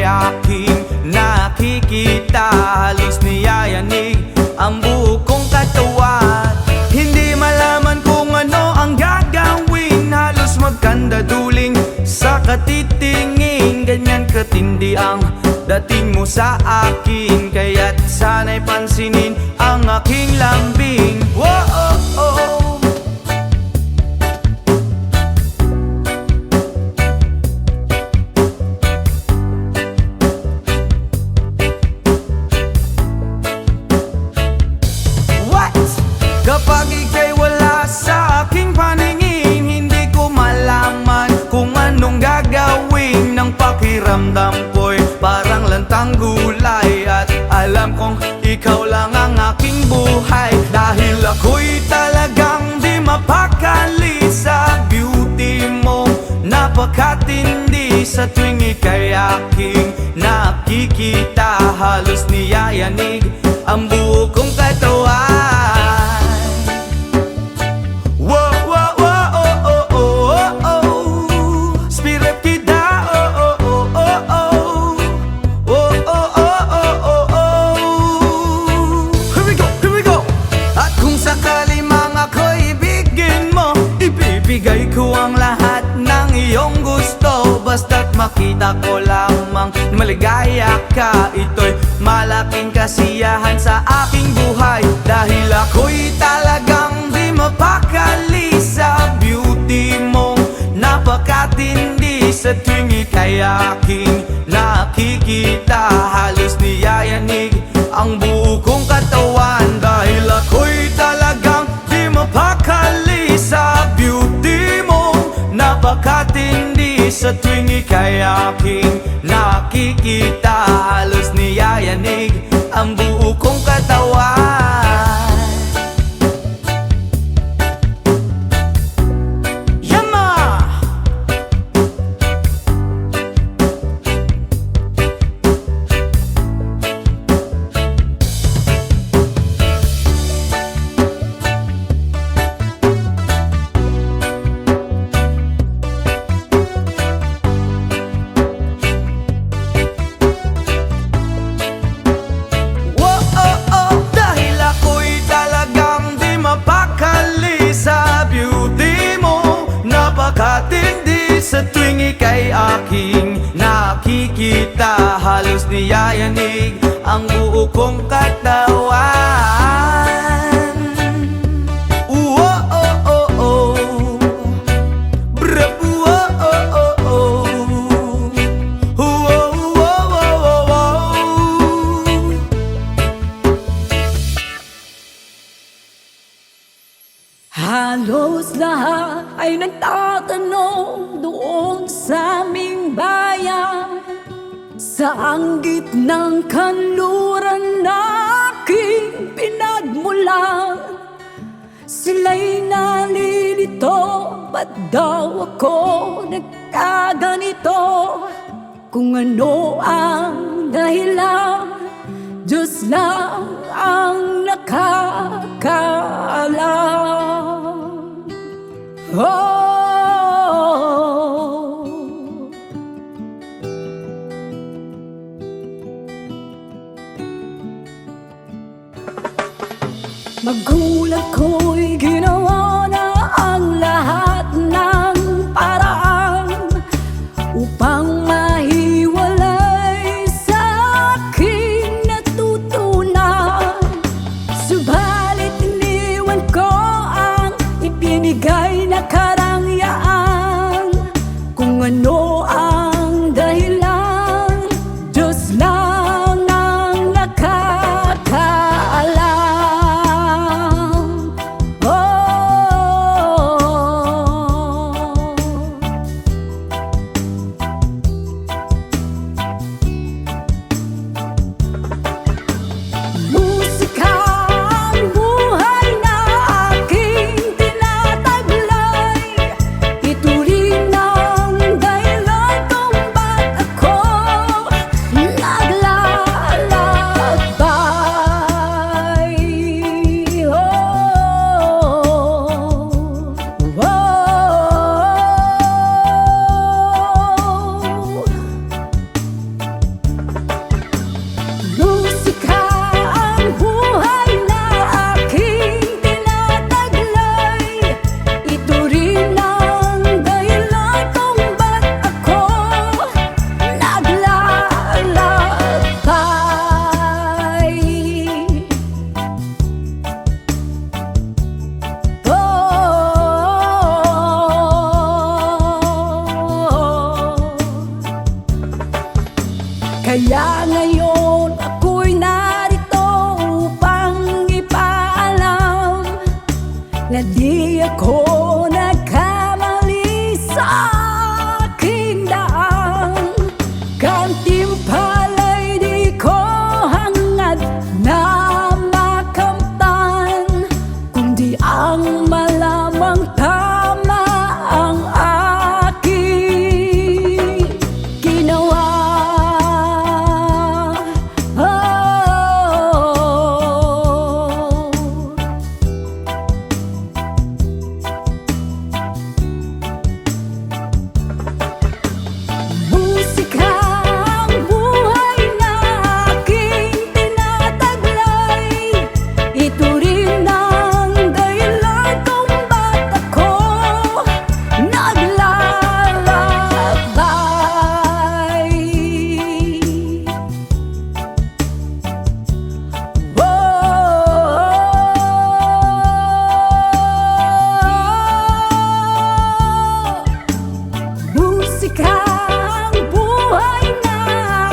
aking nakikita. Halos niyayanig ang buo kong katawan. Hindi malaman kung ano ang gagawin, halos magkandaduling sa katitingin. Ganyan katindi ang dating mo sa akin, kaya't sana'y pansinin ang aking lambing. Whoa, oh, oh. Kapag ika'y wala sa aking paningin, hindi ko malaman kung anong gagawin. Ng pakiramdam ko'y parang lantang gulay, at alam kong ikaw lang ang aking buhay. Dahil ako'y talagang di mapakali sa beauty mo, napakatindi. Sa tuwing ika'y aking nakikita, halos niyayanig ang buo kong katawan. Ibigay ko ang lahat ng iyong gusto, basta't makita ko lamang maligaya ka. Ito'y malaking kasiyahan sa aking buhay, dahil ako'y talagang di mapakali sa beauty mong napakatindi. Sa tuwing ika'y aking nakikita, halos niyayanig ang buo kong katawan. Dahil ako'y talagang di mapakali sa beauty mo, napakatindi. Sa tuwing ika'y aking nakikita, halos niyayanig ang buo kong katawan. Yama! Sa tuwing ika'y aking nakikita, halos niyayanig ang buo kong katawan. Oh, oh, oh, oh. Brap, oh, oh, oh, oh. Oh, oh, oh, oh, oh. Halos lahat ay nagtatanong doon sa aming bayan, saan gitnang kanluran na aking pinagmulan. Sila'y nalilito, ba't daw ako nagkaganito? Kung ano ang dahilan, Diyos lang ang nakakaalam. Magulang ko'y ginawa na ang lahat ng paraan upang mahiwalay sa aking natutunan. Subalit iniwan ko ang ibinigay na karangyaan. Kung ano ang dahilan, Diyos lang ang nakakaalam. Oh, ako nagkamali sa aking daan. Gantimpala'y di ko hangad na makamtan, kundi ang malamang tama ang aking ginawa. Musika ang buhay na aking tinataglay. Ito rin ang dahilan kung ba't ako naglalakbay. Musika ang buhay na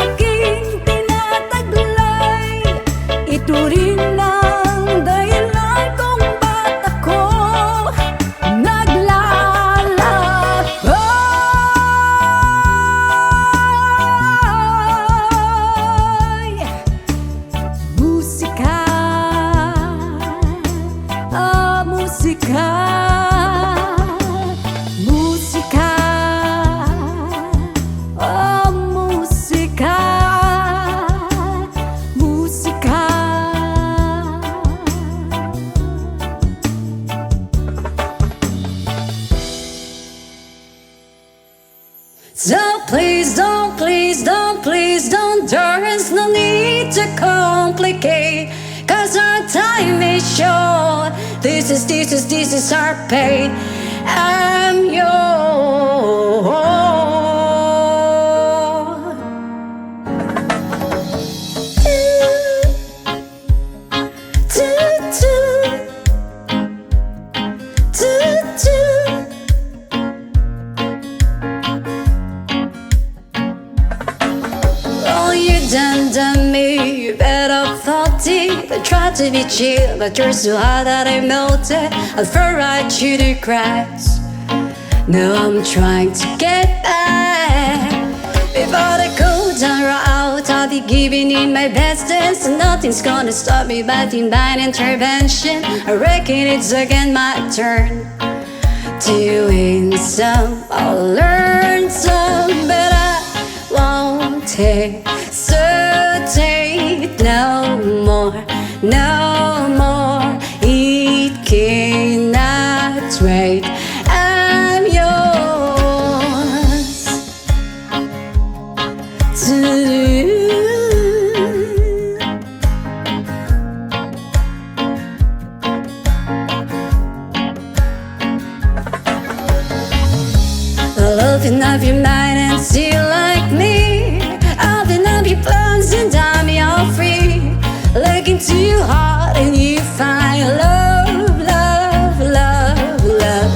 aking tinataglay. Ito rin ang dahilan kung ba't ako naglalakbay. Musika, musika, musika, musika, musika. So please don't, please don't, please don't. There is no need to complicate, 'cause our time is short. This is our pain. I'm yours. Do, do, do, do. Oh, you done me, you better thought deep. I tried to be chill, but you're so hot that I melted. I fell right through the cracks. Now I'm trying to get back. Before the cold down out, I'll be giving in my best dance, and nothing's gonna stop me but divine intervention. I reckon it's again my turn to win some, I'll learn some, but I won't hesitate no more, no more. It cannot wait. I'm yours to open up your mind and see like me. Open up your plans and time you're free. Look into your heart and you find love, love, love, love.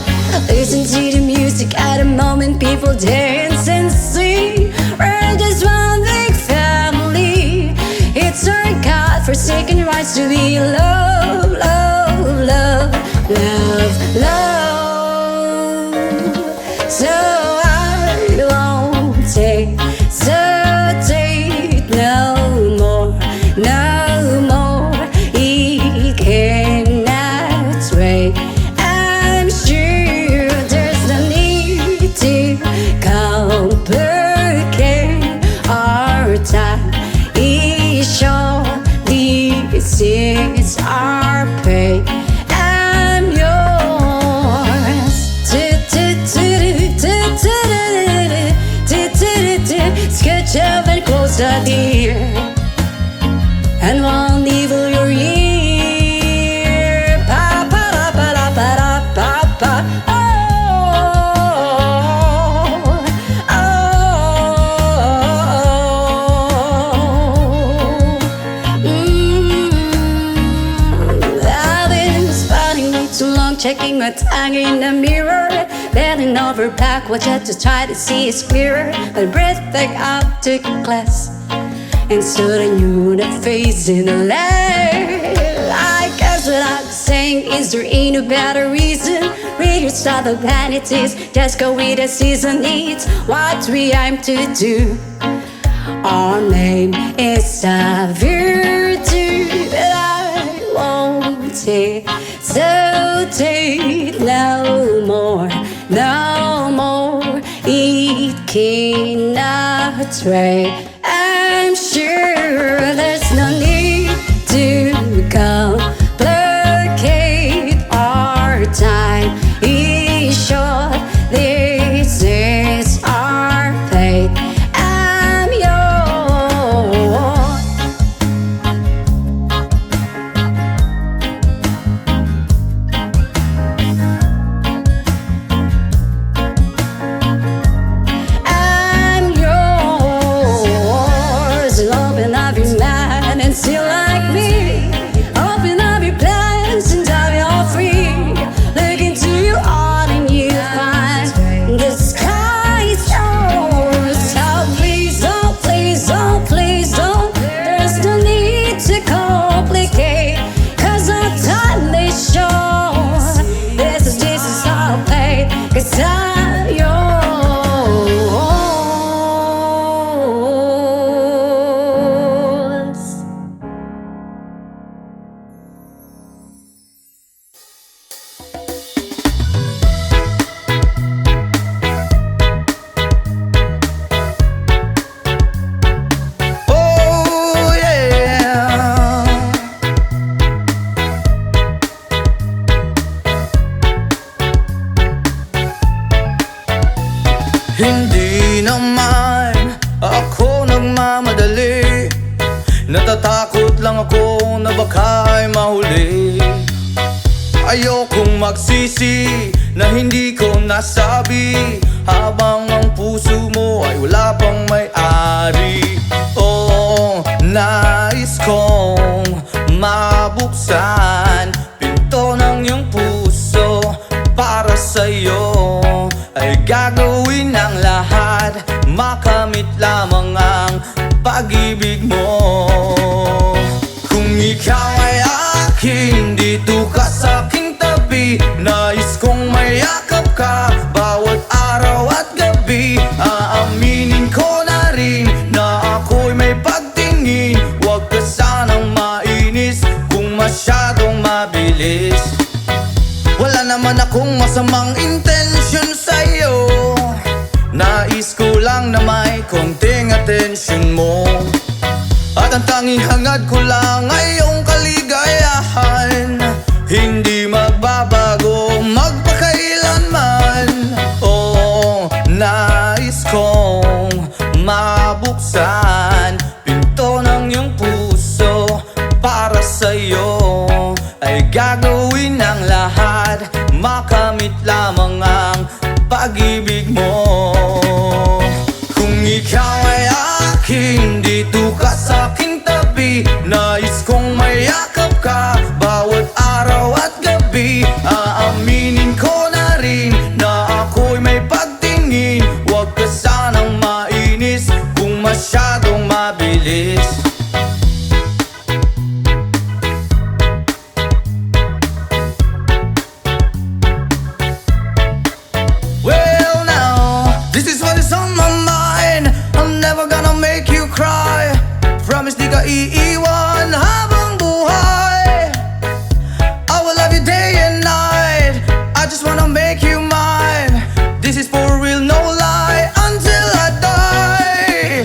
Listen to the music at the moment, people dance and sing. We're just one big family. It's our God-forsaken rights to be love, love, love, love, love. So I won't hesitate no more, no more. It cannot wait. I'm sure there's no need to complicate our time. It's short, this is our pay. I'm yours. Sketch up and closer, dear, and won't evil your ear. Pa pa da pa da pa da pa pa. Oh, I've been spotting way too long, checking my tongue in the mirror. Bending over backwards just to try to see it's clearer. My breath back up to class, and soon I knew that face in the light. I guess like saying, is there ain't a better reason? Read your style of vanities, just go with the season needs. What we aim to do, our name is a virtue that I won't hesitate no more, no more. It cannot stray. I'm sure there's no need to complicate our time. Is short, this is our fate. I'm yours. I'm yours. Open up your mind and see like me. Open up your plans and dive you're free. Look into your heart and you find the sky is yours. So please don't, please don't, please don't. There's no need to complicate, 'cause our time is short. This is our fate, 'cause I'm yours. Oh yeah. Hindi naman ako nagmamadali, natatakot lang ako na baka'y mahuli. Ayokong magsisi na hindi ko nasabi, habang ang puso mo ay wala pang may-ari. Oh, nais kong mabuksan pinto ng iyong puso. Para sa'yo ay gagawin ang lahat, makamit lamang ang pag-ibig mo. Kung ikaw ay akin, dito ka sa aking tabi. Nais kong mayakap ka bawat araw at gabi. Aaminin ko na rin na ako'y may pagtingin. Huwag ka sanang mainis kung masyadong mabilis. Wala naman akong masamang intensyon sa'yo, nais ko lang na may konting atensyon mo. At ang tanging hangad ko lang ay iyong kaligayahan, hindi magbabago magpakailanman. Oh, nais kong mabuksan pinto ng iyong puso. Para sa'yo ay gagawin ang lahat, makamit lamang ang pag-ibig mo. Kung ikaw ay akin, dito ka sa aking tabi. Nais kong mayakap ka bawat araw at gabi. Aaminin ko na rin na ako'y may pagtingin. Huwag ka sanang mainis kung masyadong mabilis. Well now, this is what is on my mind. I'm never gonna make you cry. Promise di ka iiwan habang buhay. I will love you day and night. I just wanna make you mine. This is for real, no lie, until I die.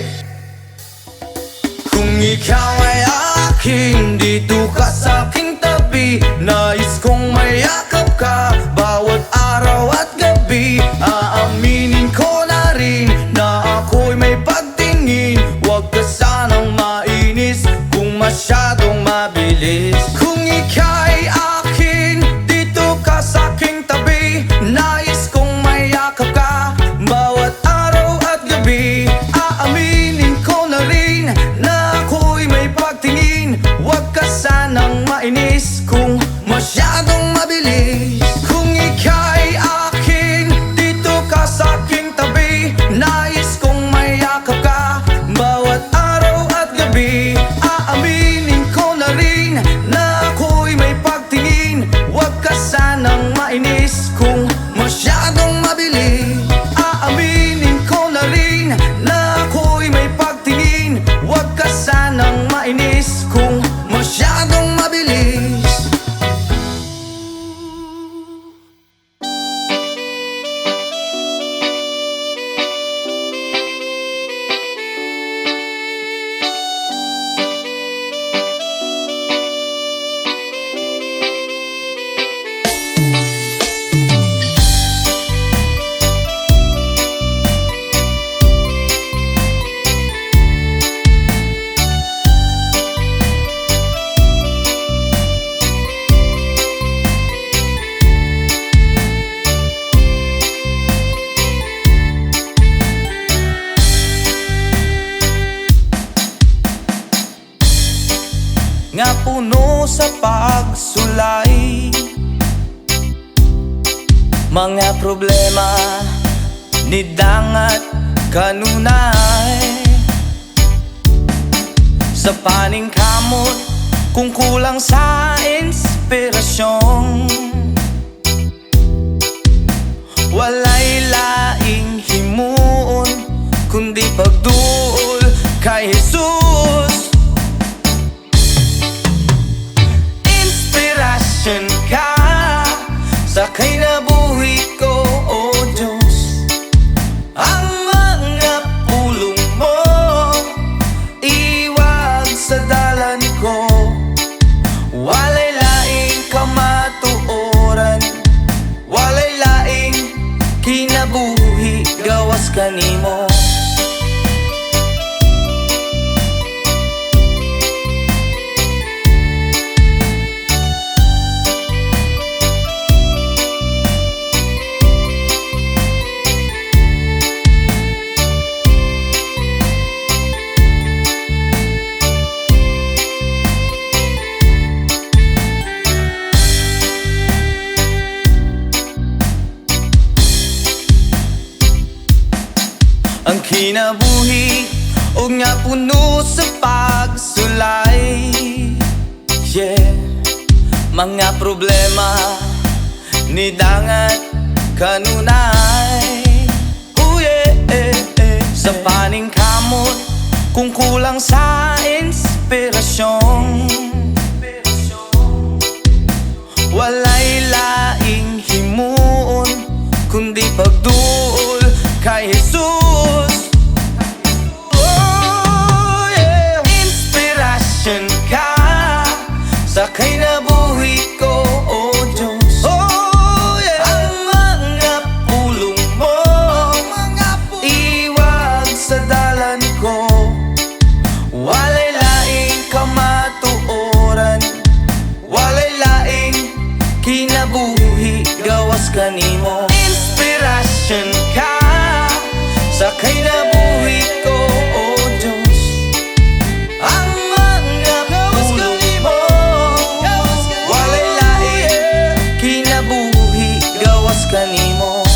Kung ikaw ay akin, dito ka sa aking tabi. Nais kong mayakap ka bawat araw at gabi. Aaminin ko na rin na ako'y may pagtingin. Huwag ka sanang mainis kung mainis kung masyadong mabilis. Aaminin ko na rin na ako'y may pagtingin. Huwag ka sanang mainis kung masyadong mabilis. Nga puno sa pagsulay, mga problema ni dangat kanunay. Sa paningkamot kung kulang sa inspirasyon, walay laing himuon kundi pagduol kay Jesus. Ka sa kinabuhi ko, O Diyos. Ang mga pulong mo iwag sa dalan ko. Walay laing kamatuoran, walay laing kinabuhi gawas kanimo. Ang kinabuhi o nga puno sa pagsulay, yeah. Mga problema ni dangat kanunay, sa paningkamot kung kulang sa inspirasyon, walay laing himuon kundi pagduol kay Jesus. Ka sa kinabuhi ko, O Diyos. Ang mga pulong mo iwag sa dalan ko. Walay laing kamatuoran, walay laing kinabuhi gawas kanimo. Inspirasyon ka sa kinabuhi ko, O Diyos. Ang kanimo.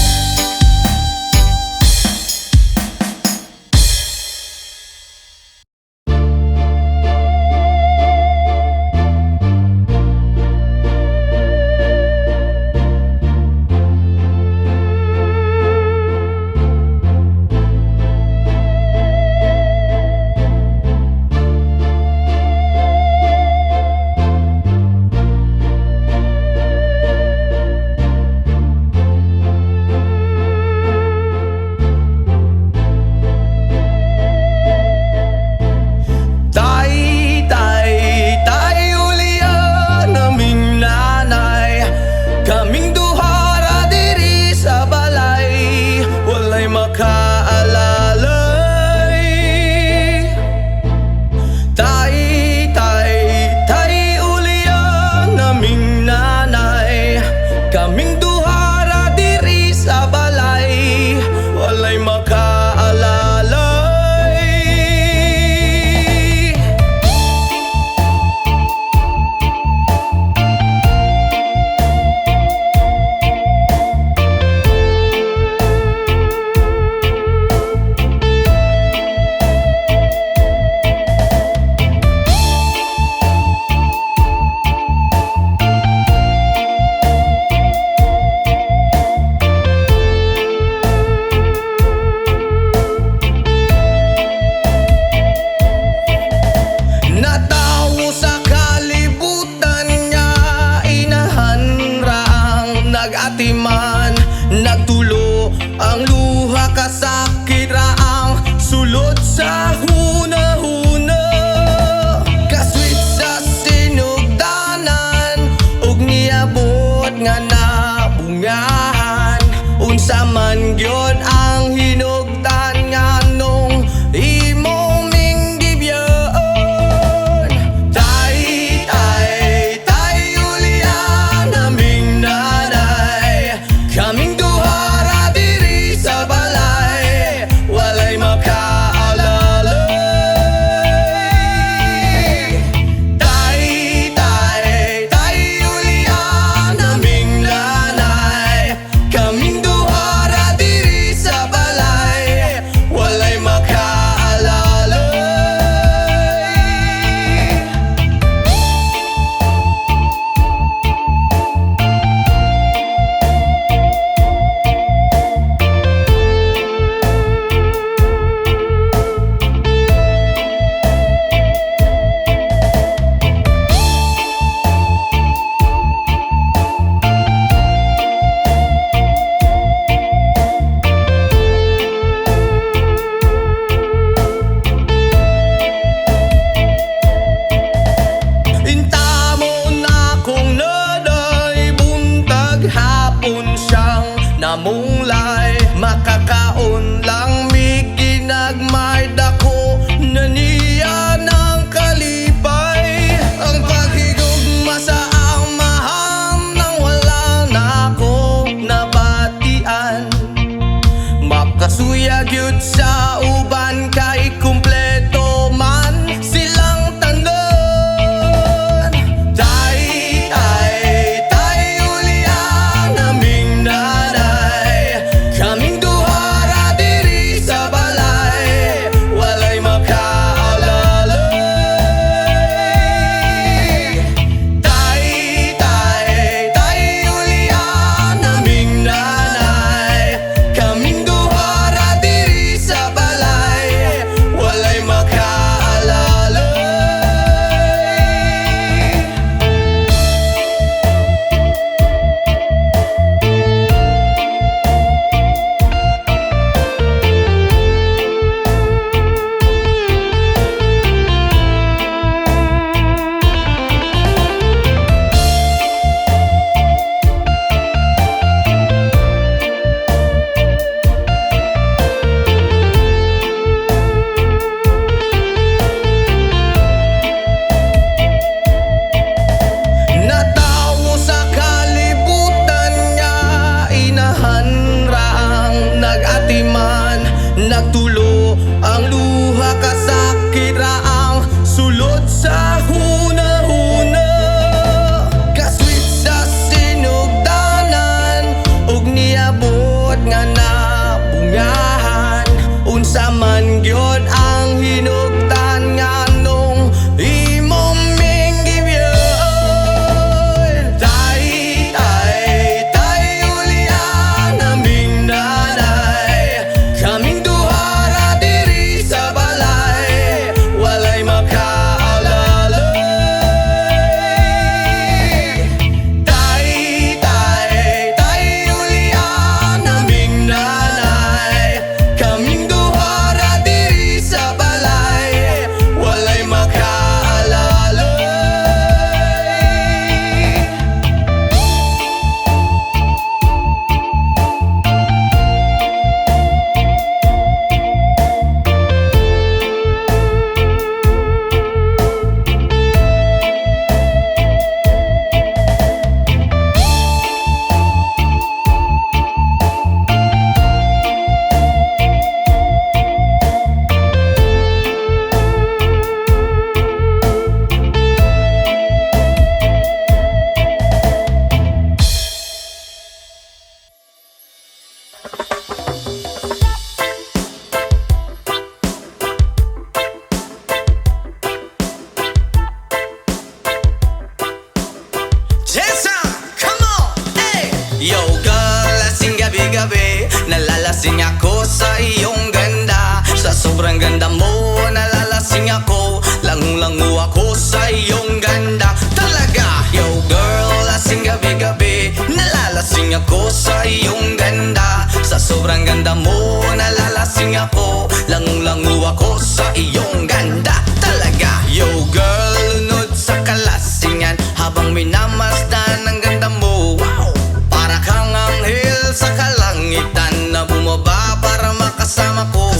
Nalalasing ako sa iyong ganda. Sa sobrang ganda mo, nalalasing ako. Lango-lango ako sa iyong ganda. Talaga, yo girl, lasing gabi-gabi. Nalalasing ako sa iyong ganda. Sa sobrang ganda mo, nalalasing ako. Lango-lango ako sa iyong ganda. Talaga, yo girl, lunod sa kalasingan habang minamasdan ang ganda mo. Wow! Para kang anghel sa kalangitan na bumaba para makasama ko.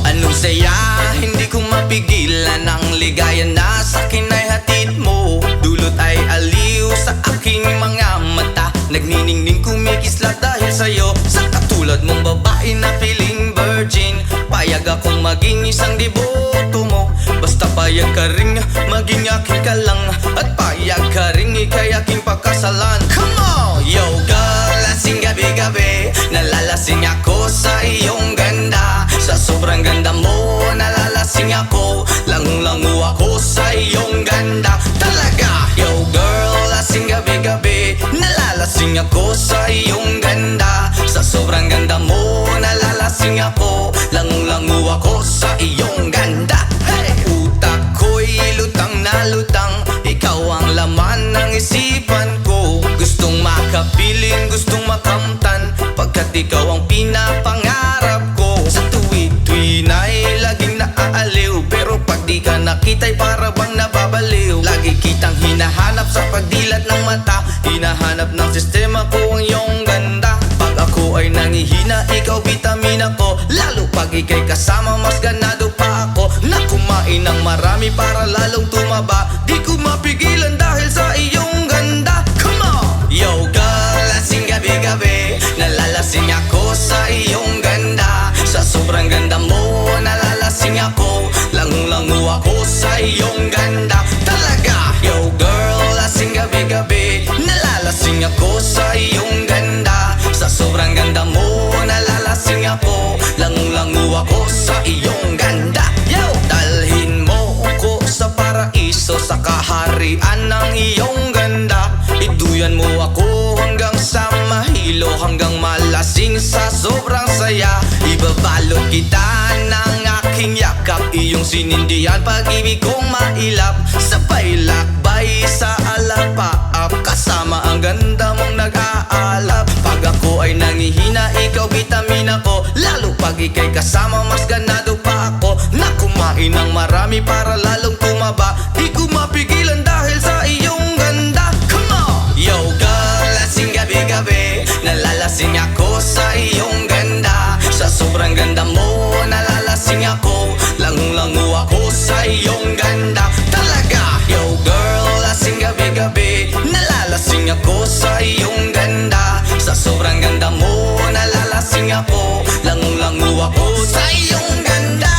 Anong saya, hindi ko mapigilan ang ligaya na sa'kin ay hatid mo. Dulot ay aliw sa aking mga mata. Nagniningning kumikislat dahil sa'yo. Sa katulad mong babae na feeling virgin, payag akong maging isang deboto mo. Basta payag ka ring maging aking ka lang, at payag ka ring ikay aking pagkasalan. Come on! Yo girl, lasing gabi-gabi. Nalalasing ako sa iyong ganda. Sa sobrang ganda mo, nalalasing ako. Lango-lango ako sa iyong ganda. Talaga, yo girl, lasing gabi-gabi. Nalalasing ako sa iyong ganda. Sa sobrang ganda mo, nalalasing ako. Lango-lango ako sa iyong ganda. Hey! Utak ko'y lutang na lutang. Ikaw ang laman ng isipan ko. Gustong makapiling, gustong makamtan, pagkat ikaw ang pinapangarap ko. Sa tuwi-tuwi na'y laging naaaliw, pero pag di ka nakita'y para bang nababaliw. Lagi kitang hinahanap sa pagdilat ng mata. Hinahanap ng sistema ko ang iyong ganda. Pag ako ay nangihina, ikaw vitamina ko. Lalo pag ika'y kasama, mas ganado pa ako na kumain ng marami para lalong tumaba. Di ko mapigilan dahil sa iyong ganda. Come on! Yo girl, lasing gabi-gabi. Nalalasing ako sa iyong ganda. Sa sobrang ganda mo, nalalasing ako. Lango-lango ako sa iyong ganda. Talaga, yo girl, lasing gabi-gabi. Nalalasing ako sa iyong ganda. Sa sobrang ganda mo, nalalasing ako. Lango-lango ako sa iyong ganda. Yo! Dalhin mo ko sa paraiso, sa kaharian ng iyong ganda. Iduyan mo ako hanggang sa mahilo, hanggang malasing sa sobrang saya. Ibabalot kita ng aking yakap, iyong sinindihan pag-ibig kong mailap. Sabay lakbay sa alapaap, kasama ang ganda mong nag-aalap. Pag ako ay nangihina, ikaw vitamina ko. Lalo pag ika'y kasama, mas ganado pa ako na kumain ng marami para lalong tumaba. Di ko mapigilan dahil sa iyong ganda. Come on! Yo girl, lasing gabi-gabi. Nalalasing ako sa iyong ganda. Sa sobrang ganda mo, nalalasing ako. Lango-lango ako sa iyong ganda. Talaga, yo girl, lasing gabi-gabi. Nalalasing ako sa iyong ganda. Sa sobrang ganda mo, nalalasing ako. Lango-lango ako sa iyong ganda.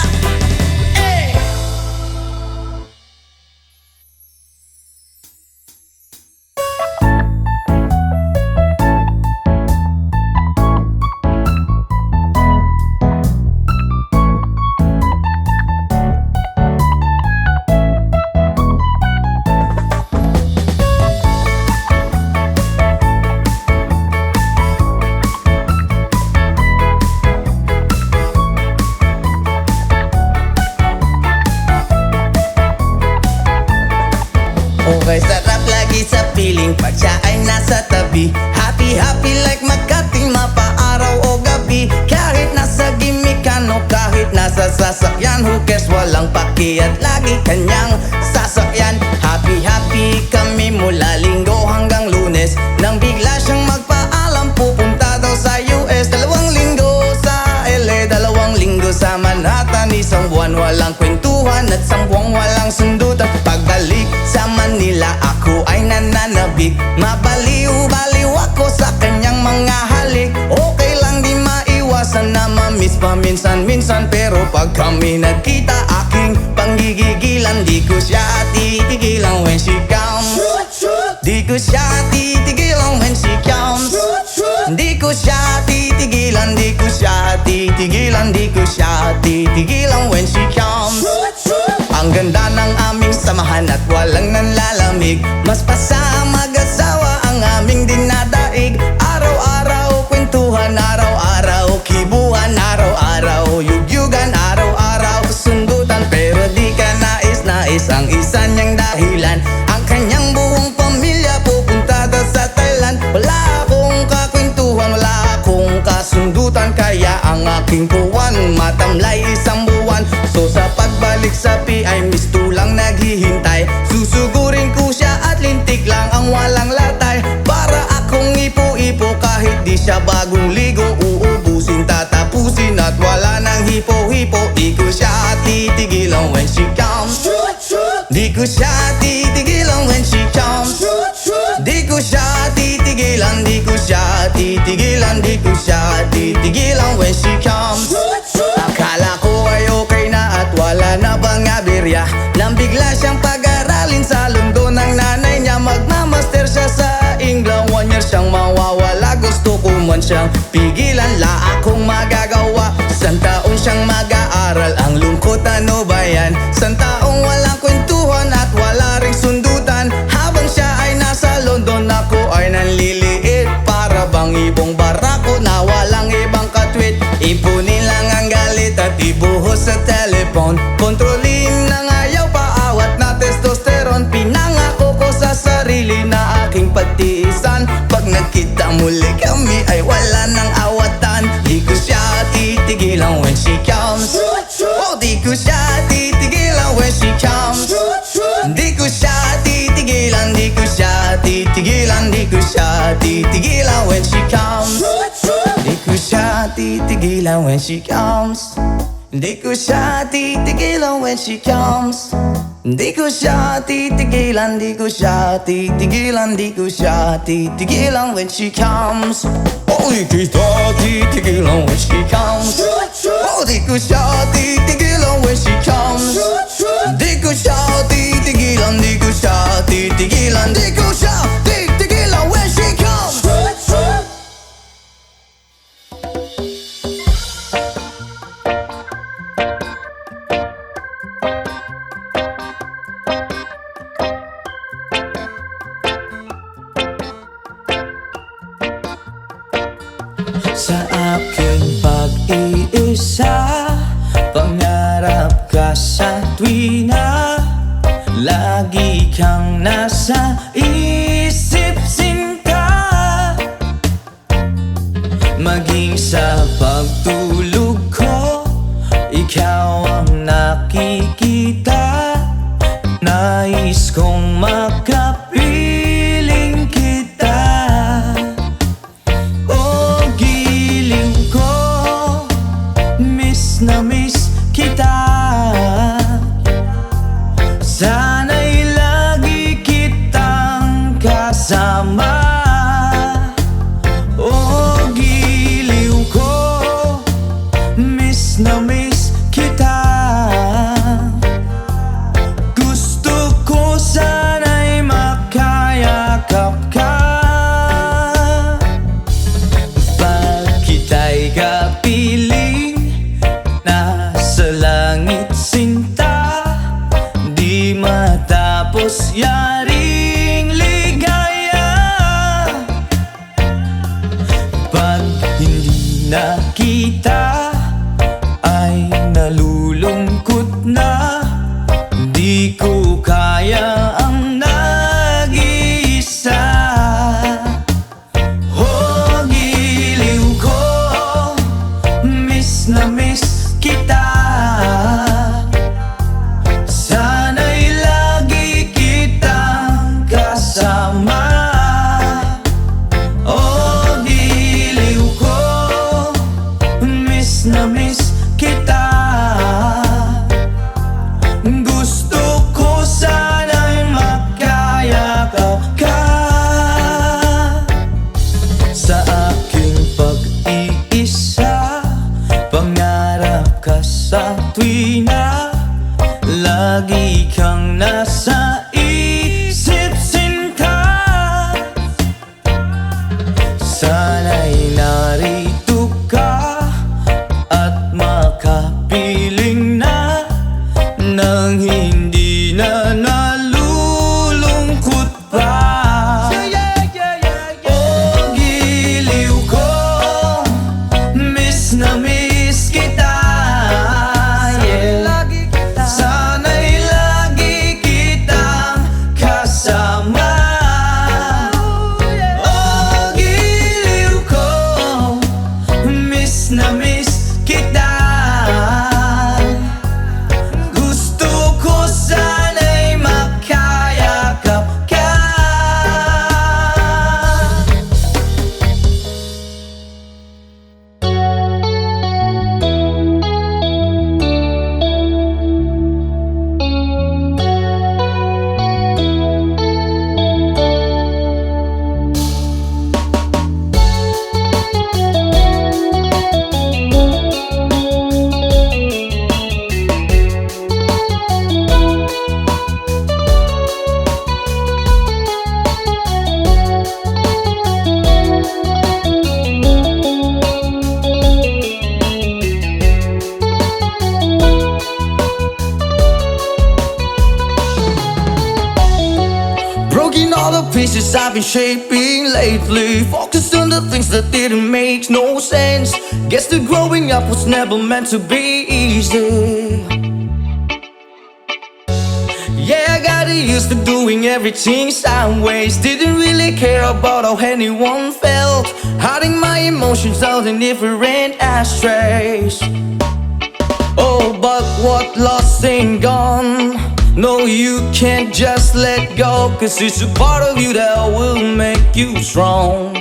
Eh! Okay, sarap lagi sa piling pag siya ay nasa tabi. Happy, happy like Makati, mapaaraw o gabi. Kahit nasa gimikan o kahit nasa sasakyan, who cares, walang paki at lagi kanyang sasakyan. Happy, happy kami mula Linggo hanggang Lunes. Nang bigla siyang magpaalam, pupunta daw sa US. 2 linggo sa LA, 2 linggo sa Manhattan. Isang buwan walang kwentuhan at 1 buwang walang sundutan. Pagbalik sa Manila, ako ay nananabik. Mabaliw-baliw ako sa kanyang mga halik. Okay lang di maiwasan na mamiss paminsan-minsan, pero pag kami nagkita, aking panggigigilan. Di ko siya titigilan when she comes. Di ko siya titigilan when she comes. Di ko siya titigilan, di ko siya titigilan, di ko siya titigilan when she comes. Ang ganda ng aming samahan at walang nanlalamig. Mas pasa ang aming dinadaig. Araw-araw kwentuhan, araw-araw kibuhan. aking puwan, matamlay isang buwan. So sa pagbalik sa PI, misto lang naghihintay. Susugurin ko siya at lintik lang ang walang latay. Para akong ipo-ipo kahit di siya bagong ligo. Uubusin, tatapusin at wala nang hipo-hipo. Di ko siya titigilan when she comes. Di ko siya titigilan when she comes. Di ko siya titigilan, di ko siya titigilan, di ko siya titigilan when she comes. Akala ko ay okay na at wala na bang aberya, nang bigla siyang pag-aralin sa London ng nanay niya. Magmamaster siya sa England, 1 year siyang mawawala. Gusto ko man siyang pigilan, la akong magagawa. San taon siyang mag-aaral, ang lungkot ano ba yan? San taong walang kwentuhan at wala ring sundutan. Habang siya ay nasa London, ako ay nanliliit. Para bang ibong barako na walang ibang katwit. Ipunin lang ang galit at ibuhos sa telepon. Kontrolin ng ayaw, paawat na testosterone. Pinangako ko sa sarili na aking pagtiisan. Pag nagkita muli kami ay wala nang awatan. Di ko siya titigilan when she comes. Oh, di ko siya titigilan when she comes. Di ko siya titigilan, di ko siya titigilan, di ko siya titigilan when she comes. Di ko siya titigilan when she comes. Di ko siya titigilan when she comes. Di ko siya titigilan, di ko siya titigilan, di ko siya titigilan when she comes. Oh, di ko siya titigilan when she comes. Oh, di ko siya titigilan when she comes. Di ko siya titigilan, di ko siya titigilan, di ko siya titigilan when she comes. Sa aking pag-iisa, pangarap ka sa tuwina. Lagi kang nasa isip, sinta. Maging sa pagtulog ko, ikaw ang nakikita. Nais kong makapiling kita. Oh, giling ko, miss na miss kita. Sana'y lagi kitang kasama. Oh, giliw ko, miss na miss kita. Gusto ko sana'y makayakap ka. Pag kita'y kapiling, nasa langit sinta. Di matapos yaring ligaya. Pag hindi na kita ay nalulungkot na. Di ko kaya ang nag-iisa. Oh, giliw ko, miss na miss kita. Sana'y lagi kitang kasama. Oh, giliw ko, miss na miss kita. Gusto ko sana'y makayakap ka. Sa aking pag-iisa, pangarap ka sa tuwina. Lagi kang nasa isip, sinta. Sana'y narito ka at makapiling na. Nang hindi na nalulungkot pa. Oh, giliw ko, miss na miss kita. Yeah. Sana'y lagi kita things I've been shaping lately. Focused on the things that didn't make no sense. Guess that growing up was never meant to be easy. Yeah, I got used to doing everything sideways. Didn't really care about how anyone felt. Hiding my emotions out in different ashtrays. Oh, but what lost ain't gone. No, you can't just let go, 'cause it's a part of you that will make you strong.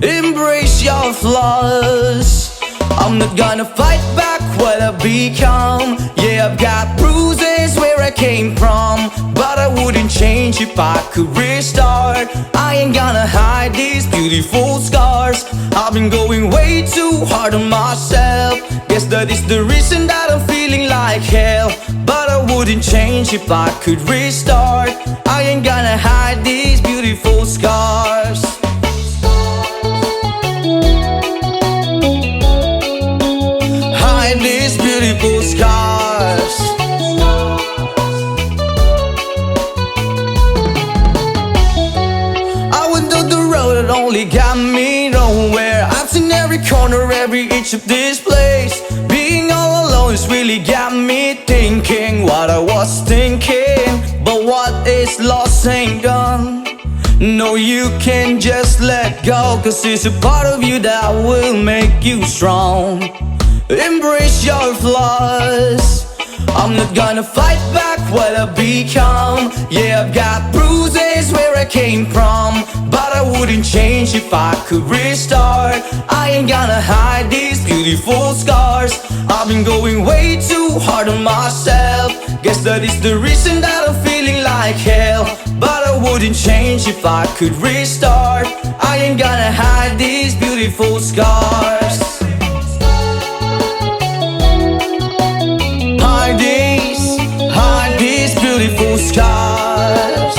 Embrace your flaws. I'm not gonna fight back what I've become. Yeah, I've got bruises where I came from, but I wouldn't change if I could restart. I ain't gonna hide these beautiful scars. I've been going way too hard on myself. Guess that is the reason that I'm feeling like hell, but I wouldn't change if I could restart. I ain't gonna hide these beautiful scars. Hide these beautiful scars. I went down the road that only got me nowhere. I've seen every corner, every inch of this place. Being all alone has really got me thinking what I was thinking. But what is lost ain't gone. No, you can't just let go, 'cause it's a part of you that will make you strong. Embrace your flaws. I'm not gonna fight back what I've become. Yeah, I've got bruises where I came from, but I wouldn't change if I could restart. I ain't gonna hide these beautiful scars. I've been going way too hard on myself. Guess that is the reason that I'm feeling like hell, but I wouldn't change if I could restart. I ain't gonna hide these beautiful scars. Hide these beautiful scars.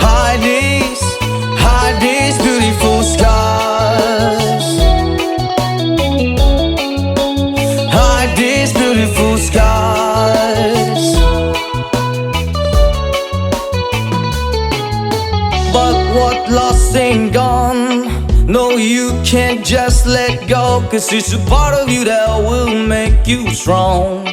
Hide these beautiful scars. Hide these beautiful scars. But what lost ain't gone. No, you can't just let go, 'cause it's a part of you that will make you strong.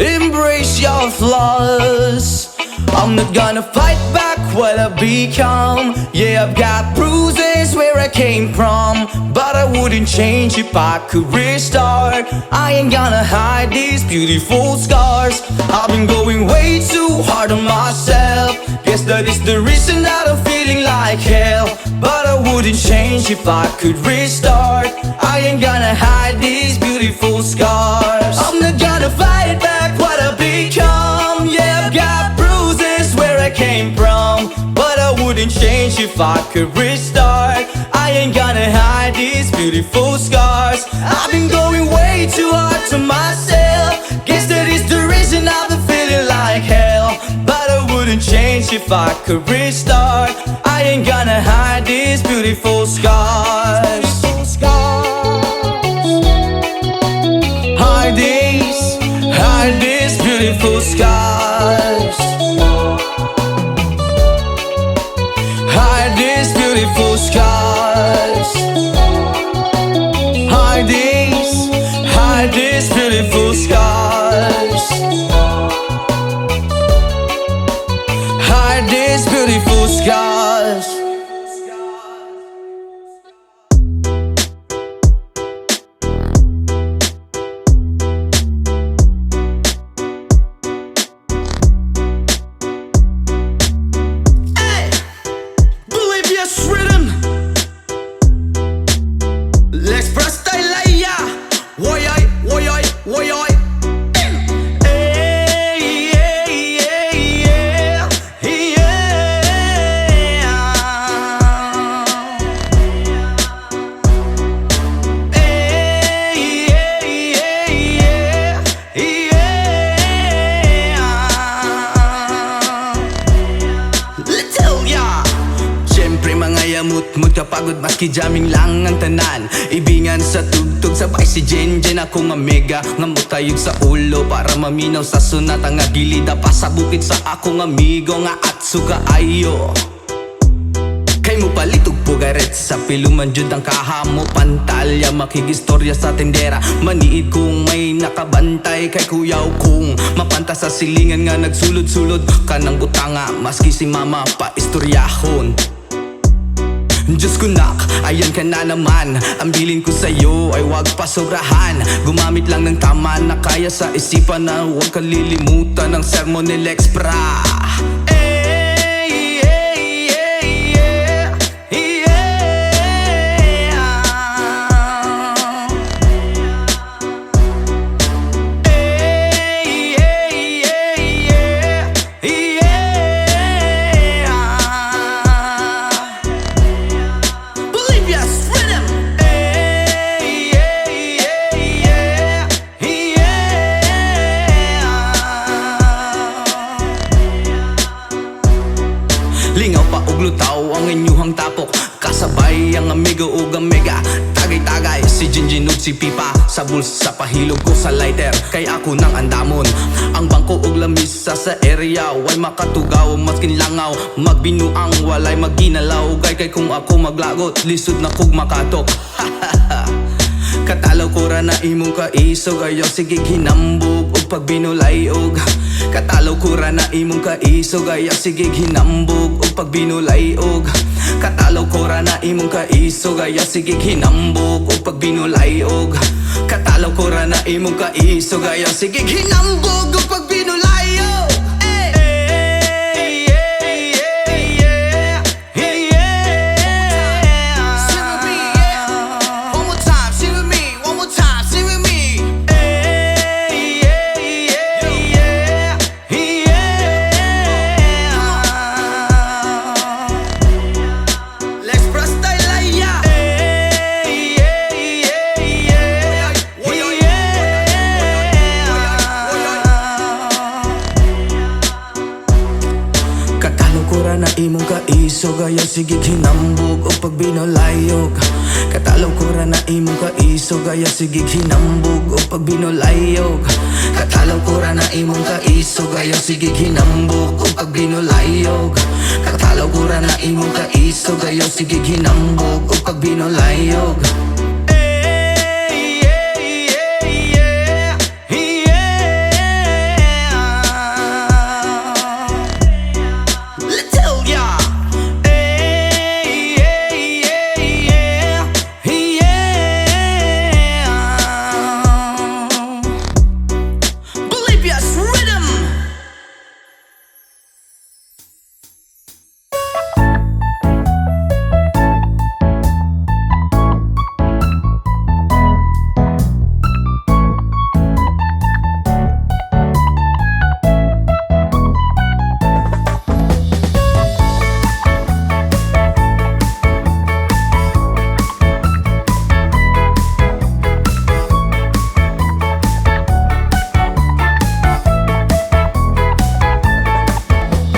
Embrace your flaws. I'm not gonna fight back what I've become. Yeah, I've got bruises where I came from, but I wouldn't change if I could restart. I ain't gonna hide these beautiful scars. I've been going way too hard on myself. Guess that is the reason that I'm feeling like hell, but I wouldn't change if I could restart. I ain't gonna hide these beautiful scars. I'm not gonna fight back what I've become. Yeah, I've got bruises where I came from, but I wouldn't change if I could restart. I ain't gonna hide these beautiful scars. I've been going way too hard to myself. Guess that is the reason I've been feeling like hell, but I wouldn't change if I could restart. I ain't gonna hide these beautiful scars. Hide these beautiful scars. Hide these beautiful scars. Hide these beautiful scars. Hide these beautiful scars. Mut kapagod maski jamming lang ang tanan. Ibingan sa tugtog sabay si Jenjen. Ako nga mega nga mutayog sa ulo para maminaw sa sunat ang agilida pa sa bukid sa akong amigo nga Atsuga ayo. mo palitog pugaret sa piluman jud ang kahamo pantalya makigistorya sa tendera maniid kung may nakabantay kay kuyaw kung mapanta sa silingan nga nagsulod-sulod kanang butanga maski si mama pa istoryahon. Diyos ko nak, ayan ka na naman. Ang bilin ko sa'yo ay wag pasobrahan. Gumamit lang ng tama na kaya sa isipan na huwag kalilimutan ng sermon ni Lex Pra. Lingaw pa og lutaw ang inyuhang tapok kasabay ang amigo ug amiga tagay-tagay si Jinjin ug si Pipa sa bulsa pahilog ko sa lighter kay ako nang andamon ang bangko ug lamisa sa area way makatugaw maskin langaw magbinuang walay maginalaw kay kung ako maglagot lisod na kog makatok. Katalaw ko ra na imong kaisog ayaw sige hinambog og pagbinulayog. Katalaw ko ra na imong kaisog ayaw sige hinambog og pagbinulayog. Katalaw ko ra na imong kaisog ayaw sige hinambog og pagbinulayog. Katalaw ko ra na imong kaisog ayaw sige hinambog og pagbinulayog. Na imong kaisog ayaw sige hinambog o pagbinulayog. Katalaw ko ra na imong kaisog ayaw sige hinambog o pagbinulayog. Katalaw ko ra na imong kaisog ayaw sige hinambog o pagbinulayog. Katalaw ko ra na imong kaisog ayaw sige hinambog o pagbinulayog.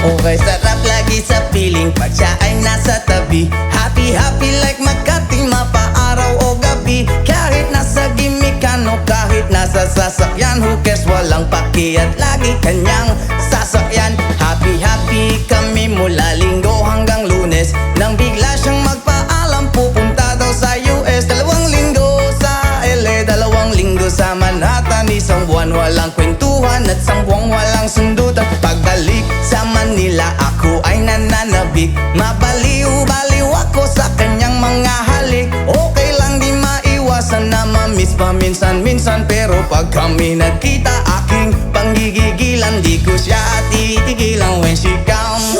Okay, sarap lagi sa piling pag siya ay nasa tabi. Happy, happy like Makati, mapaaraw o gabi. Kahit nasa gimikan o kahit nasa sasakyan, who cares, walang paki at lagi kanyang sasakyan. Happy, happy kami mula Linggo hanggang Lunes. Nang bigla siyang magpaalam, pupunta daw sa US. 2 linggo sa LA, 2 linggo sa Manhattan. Isang buwan walang kwentuhan at 1 buwang walang sundutan. Pagbalik sa Manila, ako ay nananabik. Mabaliw-baliw ako sa kanyang mga halik. Okay lang di maiwasan na mamiss paminsan-minsan, pero pag kami nagkita, aking panggigigilan. Di ko siya titigilan when she comes.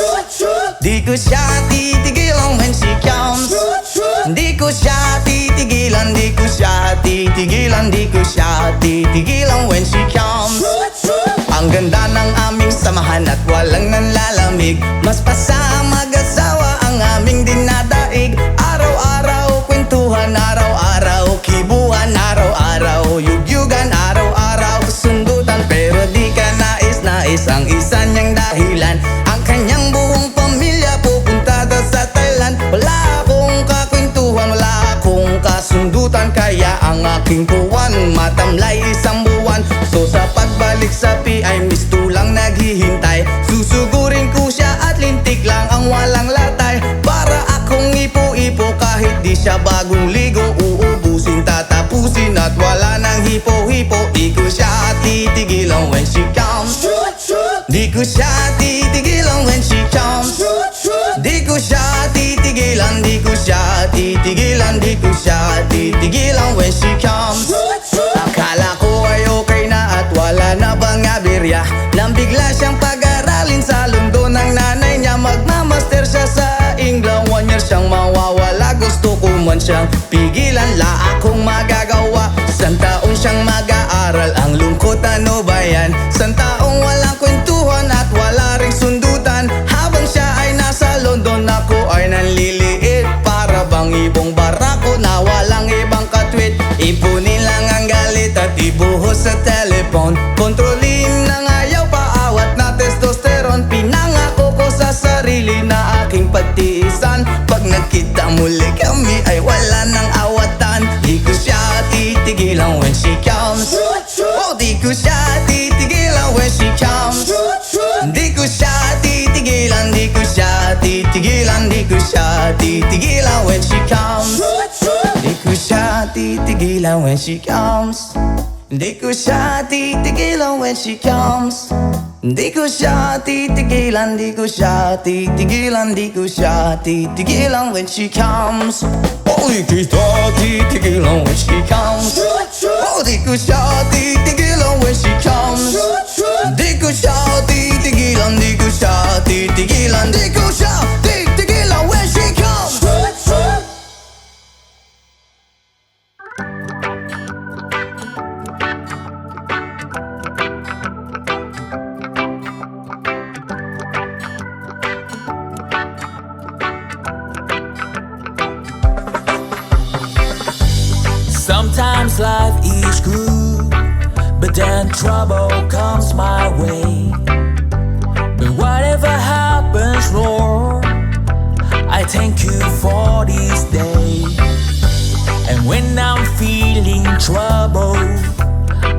Di ko siya titigilan when she comes. Di ko siya titigilan, di ko siya titigilan, di ko siya titigilan when she comes. Ang ganda ng aming samahan at walang nanlalamig. Mas pasa mag-asawa ang aming dinadaig. Araw-araw kwentuhan, araw-araw kibuhan, araw-araw yugyugan, araw-araw sundutan. Pero di ka nais-nais ang isa niyang dahilan. Ang kanyang buong pamilya pupunta daw sa Thailand. Wala akong kakwentuhan, wala akong kasundutan. Kaya ang aking puwan matamlay 1 buwan. So sa pagbalik sa PI, mistulang naghihintay. Susugurin ko siya at lintik lang ang walang latay. Para akong siya bagong ligo, uubusin, tatapusin at wala nang hipo-hipo. Di ko siya titigilan when she comes. Di ko siya titigilan when she comes. Di ko siya titigilan, di ko siya titigilan, di ko siya titigilan when she comes. Akala ko ay okay na at wala na bang aberya, nang bigla siyang pag-aralin sa London ng nanay niya. Magmamaster siya sa England, 1 year siyang mawawala. Gusto ko man siyang pigilan, la akong magagawa. San taon siyang mag-aaral, ang lungkot ano ba yan? San taong walang kwentuhan at wala ring sundutan. Habang siya ay nasa London, ako ay nanliliit. Para bang ibong barako na walang ibang katwit. Ipunin lang ang galit at ibuhos sa telepon. Kontrolin ng ayaw, paawat na testosterone. Pinangako ko sa sarili na aking pagtiisan. Pag nagkita muli kami ay wala nang awatan. Di ko siya titigilan when she comes. Oh, di ko siya titigilan when she comes. Di ko siya titigilan, di ko siya titigilan, di ko siya titigilan when she comes. Di ko siya titigilan when she comes. Di ko siya titigilan when she comes. Di ko siya titigilan, di ko siya titigilan, di ko siya titigilan when she comes. Oh, di ko siya titigilan when she comes. Oh, di ko siya titigilan when she comes. Di ko siya titigilan, di ko siya titigilan, di ko siya titigilan when she comes. Sometimes life is good, but then trouble comes my way. But whatever happens, Lord, I thank you for this day. And when I'm feeling trouble,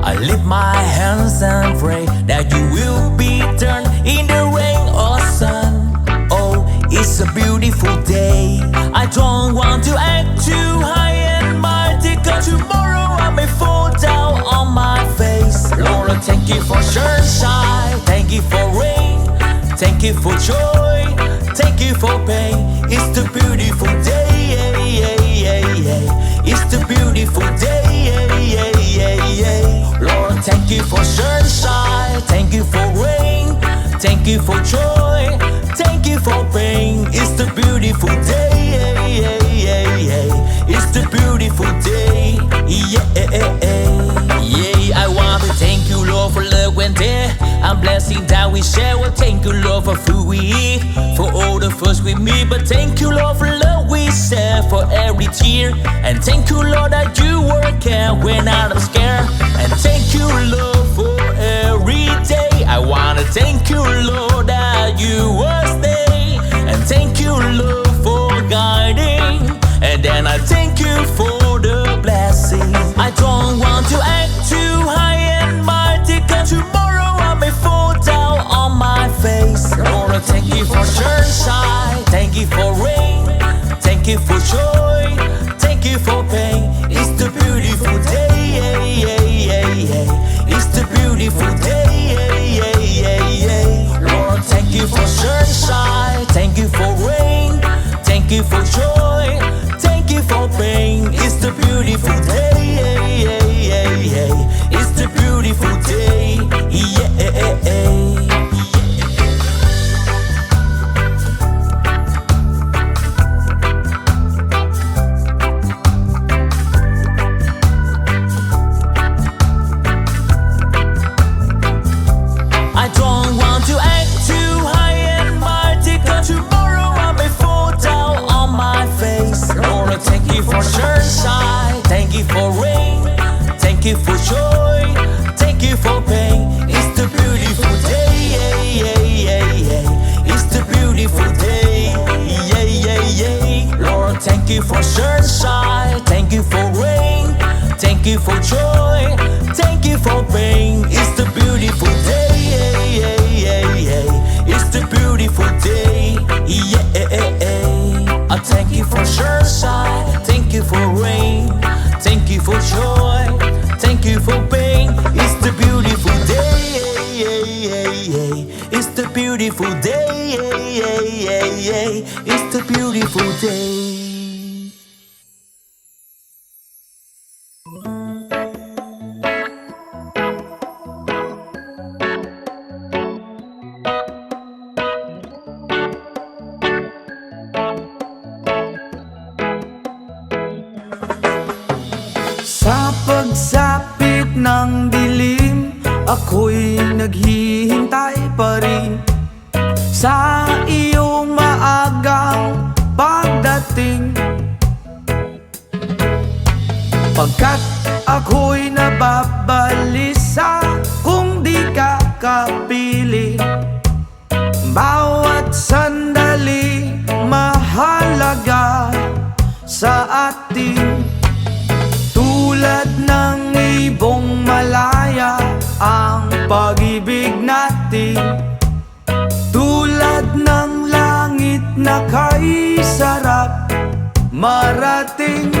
I lift my hands and pray that you will be turned in the rain or sun. Oh, it's a beautiful day. I don't want to act too high and mighty, 'cause tomorrow I may fall down on my face. Lord, I thank you for sunshine, thank you for rain, thank you for joy, thank you for pain. It's the beautiful day, it's the beautiful day, Lord, thank you for sunshine, thank you for rain, thank you for joy, thank you for pain. It's the beautiful day, it's the beautiful day, I want to thank you, Lord, for love when there and blessing that we share. Well, thank you, Lord, for food we eat, for all the first we meet. But thank you, Lord, for love we share, for every tear. And thank you, Lord, that you work care when I'm scared. And thank you, Lord, for every day. I wanna thank you, Lord, that you was there. And thank you, Lord, for guiding. And then I thank you for the blessing. I don't want to act too high and mighty, 'cause tomorrow I may fall down on my face. Lord, I thank you for sunshine, thank you for rain, thank you for joy, thank you for pain. It's the beautiful day, it's the beautiful day, Lord, thank you for sunshine, thank you for rain, thank you for joy, thank you for pain. It's the beautiful day, it's the beautiful day, I don't want to act too high and mighty, 'cause tomorrow I may fall down on my face. Lord, I thank you for sunshine, thank you for rain, thank you for joy, thank you for pain. It's the beautiful day, it's the beautiful day, Lord, thank you for sunshine, thank you for rain, thank you for joy, thank you for pain. It's the beautiful day, it's the beautiful day, Thank you for sunshine, thank you for rain, thank you for joy, thank you for pain. It's the beautiful day, it's the beautiful day, it's the beautiful day. Sa pagsapit ng dilim, ako'y naghihintay pa rin sa iyong maagang pagdating. Pagkat ako'y nababalisa kung di ka kapiling. Bawat sandali mahalaga sa atin. Tulad ng ibong malaya ang pag-ibig natin. Tulad ng langit na kay sarap marating.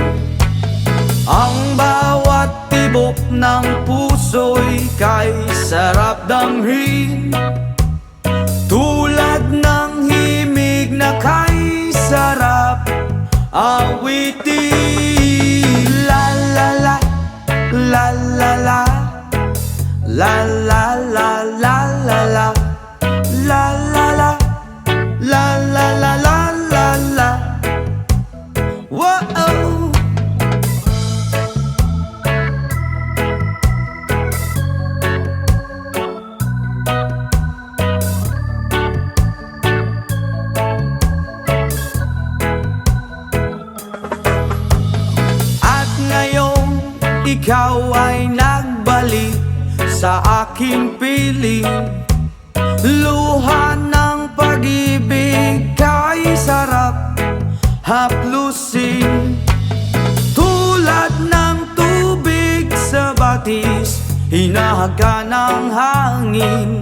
Ang bawat tibok ng puso'y kay sarap damhin. Tulad ng himig na kay sarap awitin. La la la, la la la, la la la la la la, la la la, la la la la la la. Whoa. Ikaw ay nagbalik sa aking piling. Luha ng pag-ibig kay sarap haplusin. Tulad ng tubig sa batis, hinahaga ng hangin.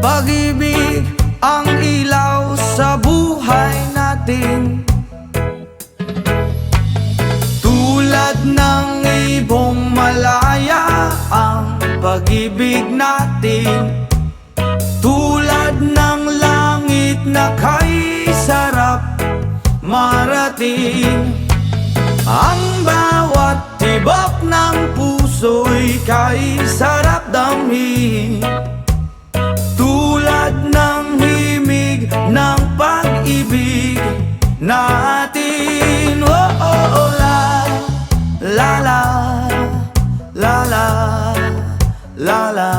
Pag-ibig ang ilaw sa buhay natin. Tulad ng ibong malaya ang pag-ibig natin. Tulad ng langit na kay sarap marating. Ang bawat tibok ng puso'y kay sarap damhin. Tulad ng himig ng pag-ibig natin. Oh, oh, oh, la la la la la la la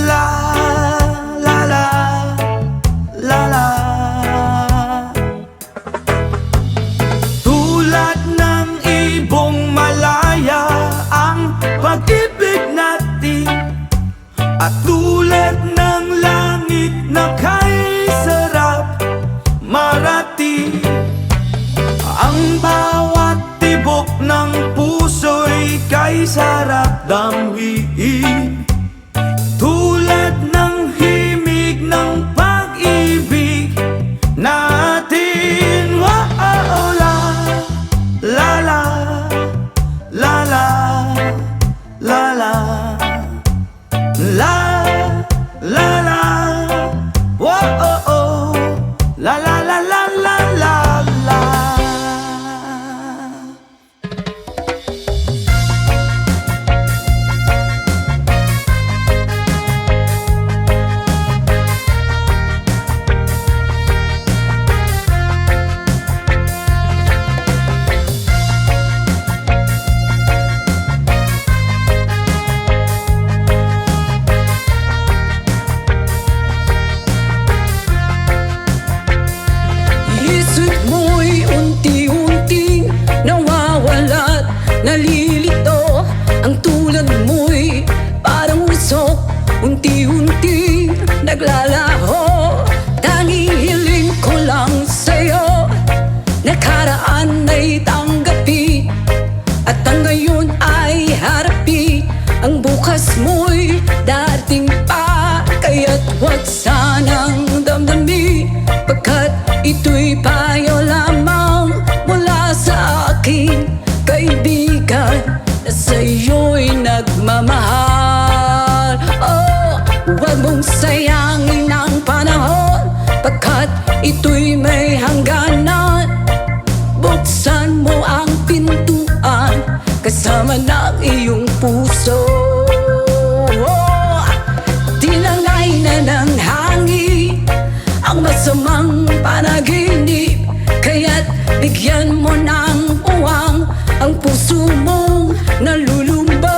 la la la la la. Tulad ng ibong malaya ang pag-ibig natin. At tulad ng langit na kay sarap marating. Ang bawat tibok ng puso'y kay sarap damhin. Tulad ng himig ng pag-ibig natin. Oh, oh, la la la la la la la la la la. Oh, oh, oh, la la la la la la la. Isip mo'y unti-unting nawawala't nalilito. Ang tulad mo'y parang usok, unti-unti naglalaho. Tanging hiling ko lang sa'yo, nakaraan ay tanggapin, at ang ngayon ay harapin. Ang bukas mo'y dating pa, kaya't huwag sanang damdamin, pagkat ito'y payo aking kaibigan na sa'yo'y nagmamahal. Oh, huwag mong sayangin ang panahon, pagkat ito'y may hangganan. Buksan mo ang pintuan kasama ng iyong puso. Tinangay na ng hangin ang masamang panaginip, kaya't bigyan mo ng puwang ang puso mong nalulumbay.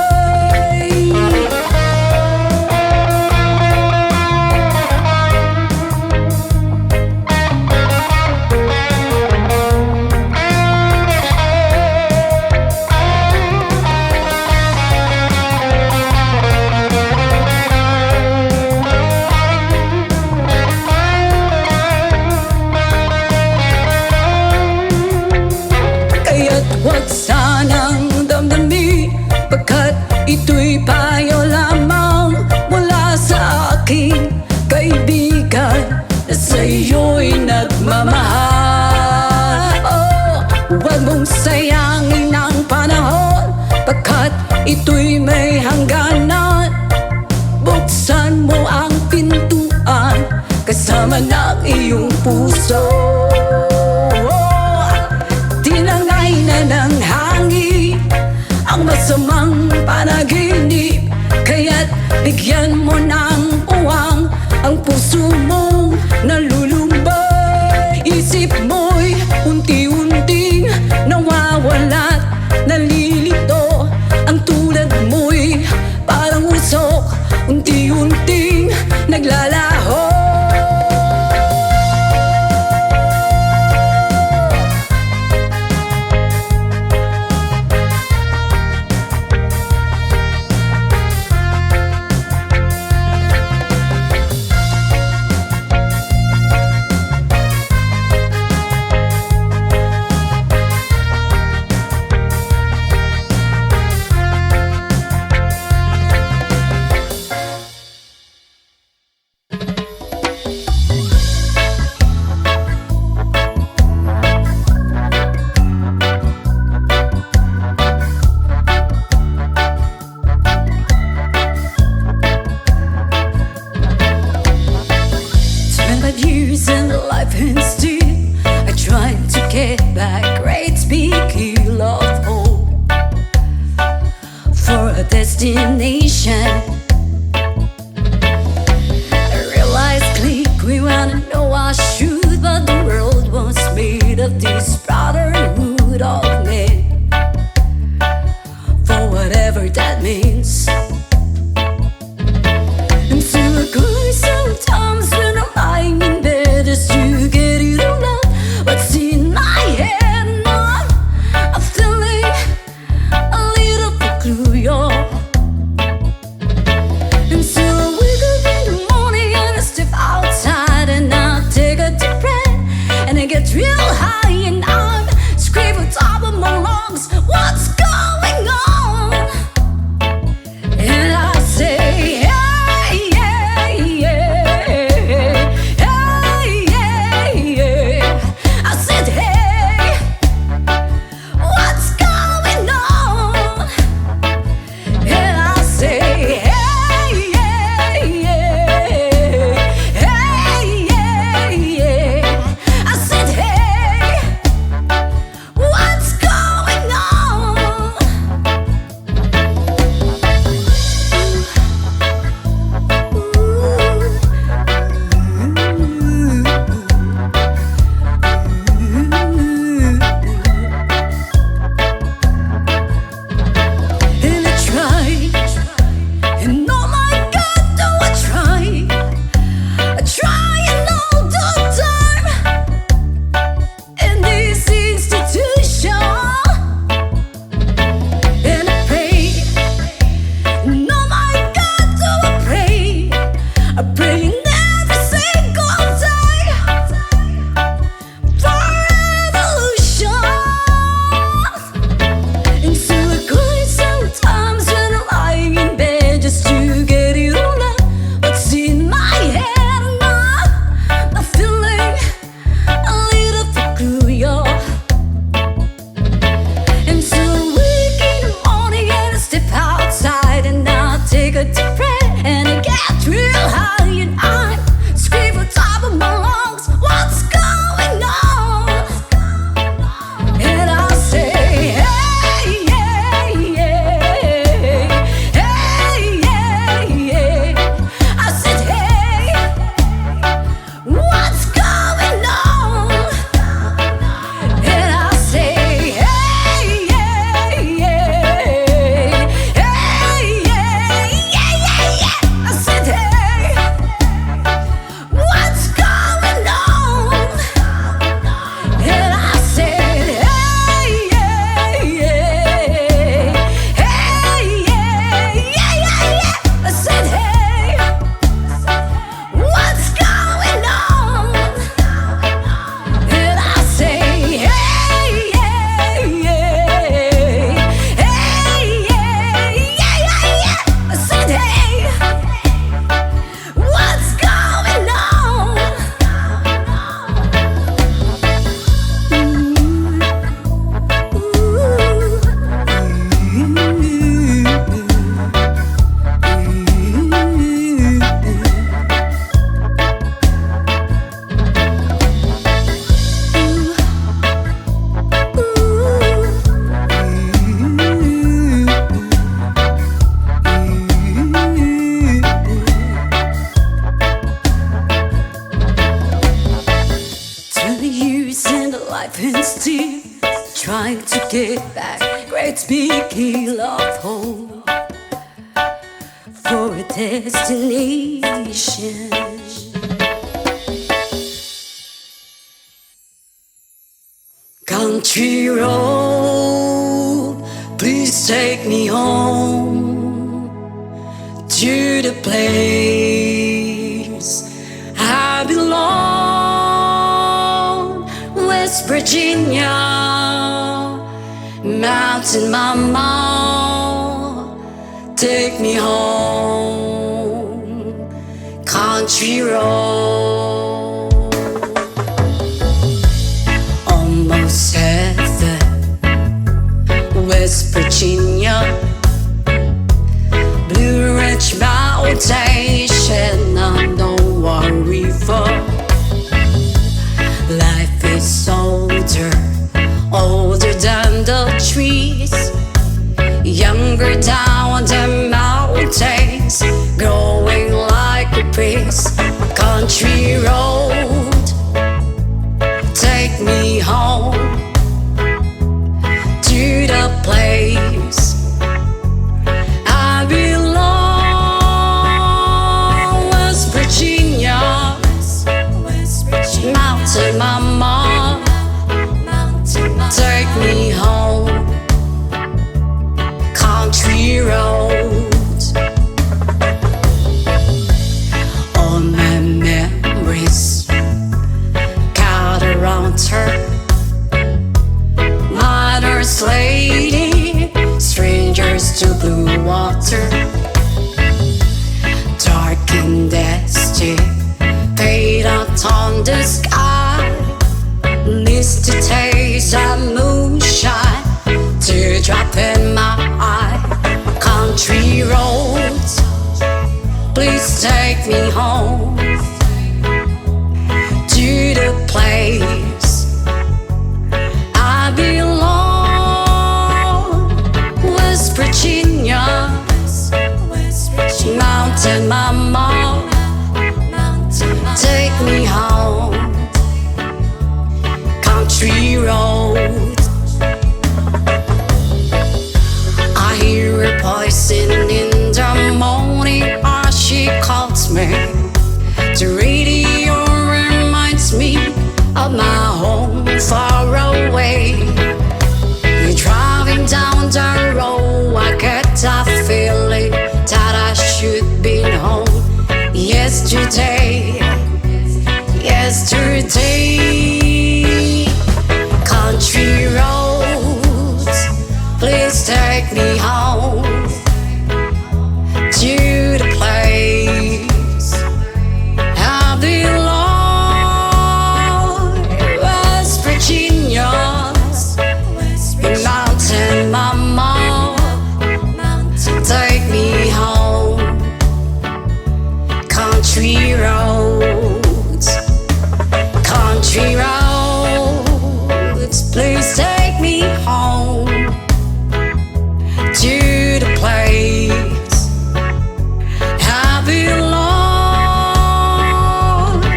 Huwag sanang damdamin, pagkat ito'y payo lamang mula sa aking kaibigan na sa'yo'y nagmamahal. Oh, huwag mong sayangin ang panahon, pagkat ito'y may hangganan. Buksan mo ang pintuan kasama ng iyong puso. Tinangay na ng hangin ang masamang panaginip, kaya't bigyan mo ng puwang ang puso mong nalulumbay. Isip mo'y unti-unting nawawala't nalilito, ang tulad mo'y parang usok, unti-unting naglalaho. Years in life and still I try to get back great big hill of hope for a destination. I realized click, we wanna know our truth, but the world was made of this brotherhood of men, for whatever that means. And so I cry sometimes when I'm lying in bed just to get it all out. What's in my head now? I'm feeling a little bit blue, y'all. And so I wake up in the morning and I step outside and I take a deep breath and I get real high and I'm screaming top of my lungs, what's going on? And I say, hey, yeah, yeah, hey, yeah, yeah. I said, hey, what's going on? And I say, hey, yeah, yeah, hey, yeah, yeah. I said, hey, what's going on? to get back. Great big hill of hope for a destination. Country road, please take me home to the place I belong. West Virginia, Mountain Mama, take me home. Country road, almost heaven. West Virginia, Blue Ridge Mountain, Shenandoah River. Life is older, older than the trees, younger down the mountains, growing like a breeze. Country road, take me home to the place I belong. West Virginia, Mountain Mama, take me home. Country road, all my memories gather around her. Mother's lady, strangers to blue water, dark and dusty, paint out on the sky, least to taste of moonshine, teardrop in my eye. Country roads, please take me home to the place I belong. West Virginia, Mountain Mama, take me home. Country road, I hear a voice in the morning as she calls me. The radio reminds me of my home far away. You're driving down the road, I get that feeling that I should be home. Yesterday, country roads, please take me home to the place I belong. West Virginia, Mountain Mama, take me home. Country roads, country roads, please take me home to the place I belong.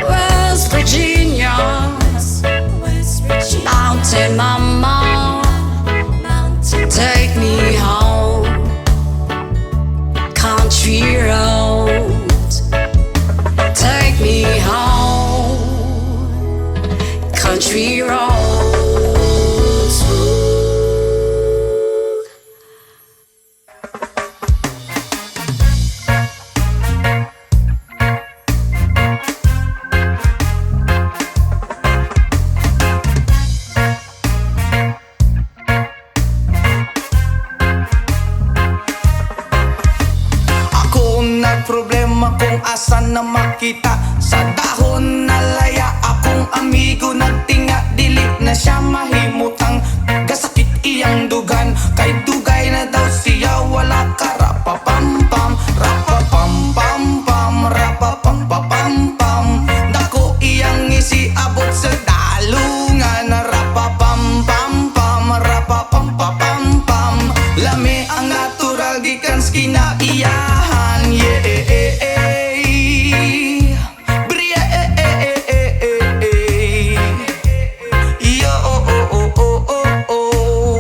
West Virginia, Mountain Mama, take me home. Country roads, take me home. Country roads. Ako nagproblema kung asan na makita. Sa dahon na laya akong amigo nagtinga. Dili na siya mahimutang gasakit iyang dugan. Kay dugay na daw siya wala ka. Rapapam-pam, rapapam-pam-pam, rapapam-pam-pam. Dako iyang isiabot sa dalungan. Rapapam-pam-pam, rapapam-pam-pam. Lami ang natural gikan kinaiyahan. Yeah, Bria, yo, oh, oh, oh, oh, oh.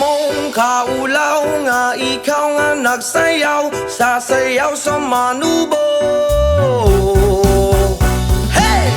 mong kaulaw nga ikaw nga nagsayaw, sasayaw sa manubo. Hey!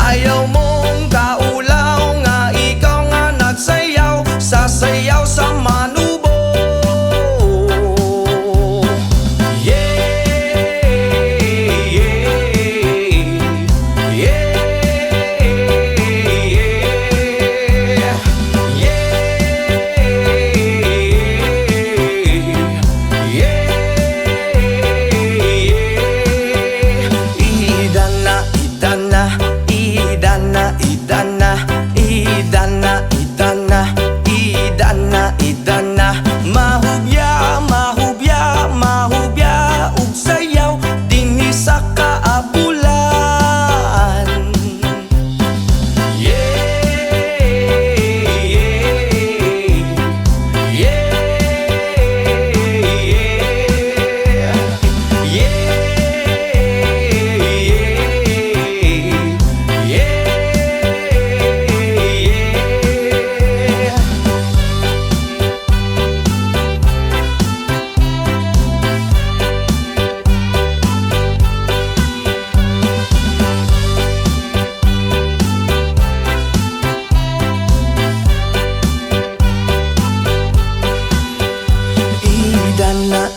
Ayaw mong kaulaw nga ikaw nga nagsayaw, sasayaw sa manubo. Idana, mahubya, mahubya, mahubya ug sayaw dinhi sa kaabulan.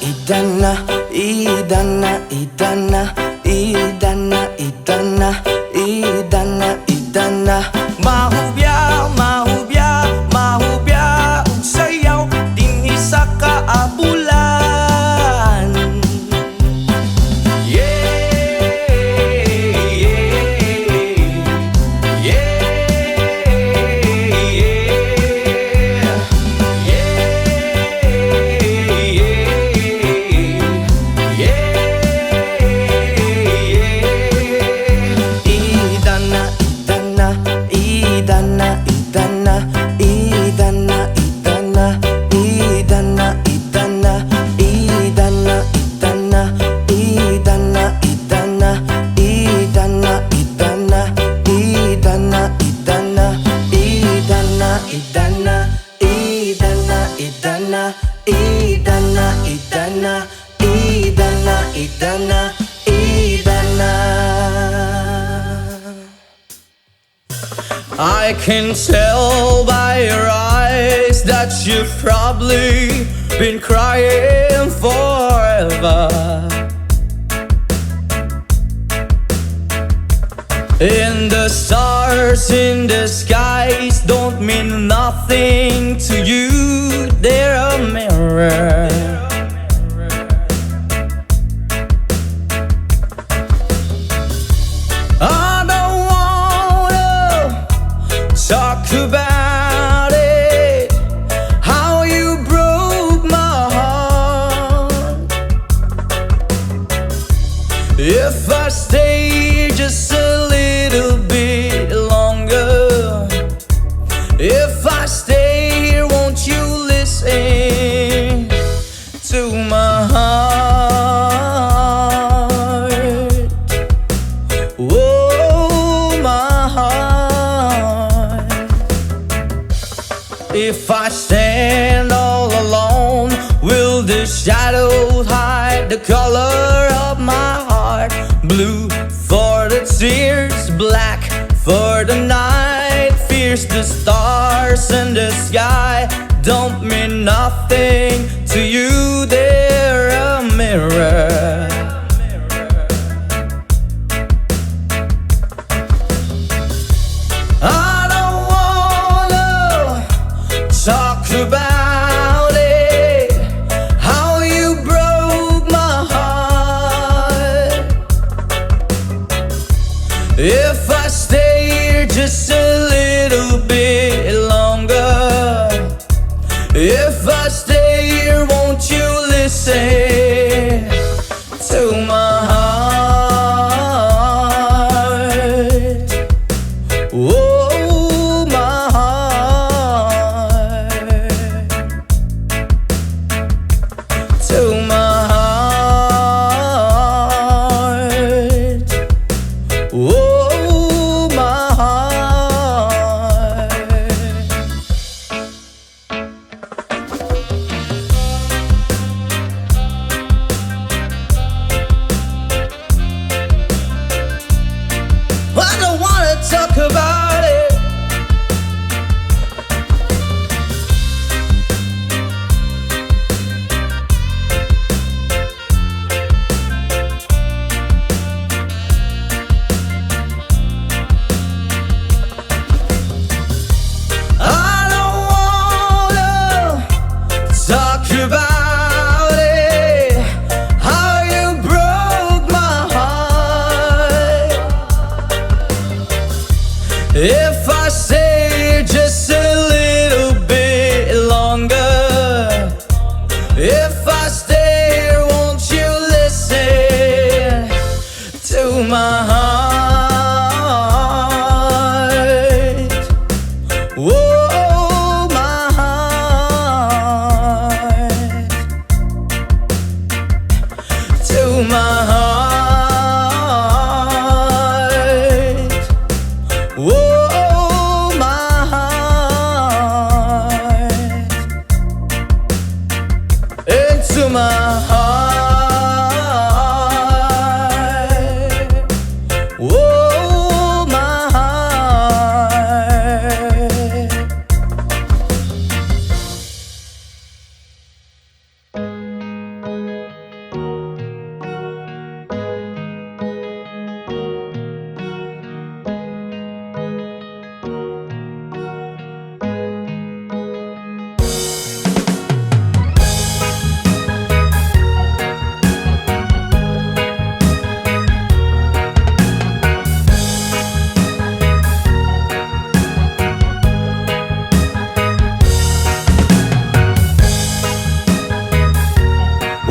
Idana, idana, idana, idana, idana, idana, idana, mahubya, mahubya, mahubya ug sayaw dinhi sa kaabulan. I can tell by your eyes that you've probably been crying forever. And the stars in the skies don't mean nothing to you, they're a mirror. I don't wanna talk about it, how you broke my heart. If I stay just a little bit longer, if I stay here, won't you listen to my heart? Oh, my heart. If I stand all alone, will the shadow shadows hide the color of my heart. Blue for the tears, black for the night. Fears the stars in the sky don't mean nothing to you. They're a mirror. I don't wanna talk about it, how you broke my heart. If I stay here just a little bit longer, if I stay here, won't you listen to my heart? Oh, my heart. To my heart. Oh, my heart. I don't wanna talk about it. I don't wanna talk about it, how you broke my heart. If I stay just a little bit longer, if I stay here, won't you listen to my heart? Oh, my heart. To my heart. Oh, my heart. Into my heart. Oh, my heart.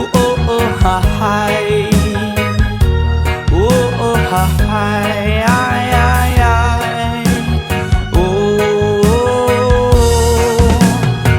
Oh, oh, oh, ha, hi. Oh, oh, ha, hi. Ay, ay, ay. Oh,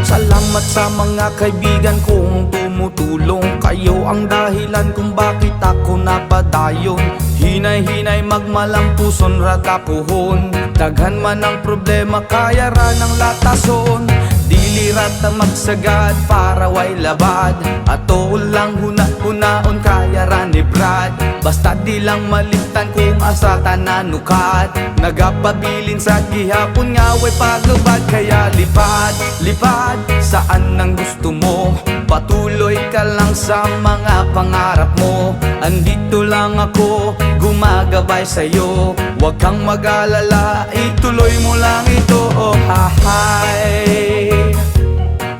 salamat sa mga kaibigan kong tumutulong. Kayo ang dahilan kung bakit ako napadayon. Hinay-hinay magmalampuson ratapuhon. Daghan man ang problema kaya ra ng latason. Dili rata magsagad para way labad. Ato lang huna-hunaon kaya ra ni Brad. Basta di lang malimtan kung asa tananukat. Nagapabilin sa gihapon nga way pagubad. Kaya lipad, lipad saan ang gusto mo. Patuloy ka lang sa mga pangarap mo. Andito lang ako, gumagabay sa'yo. Huwag kang mag-alala, ituloy mo lang ito. Oh, ha-hi.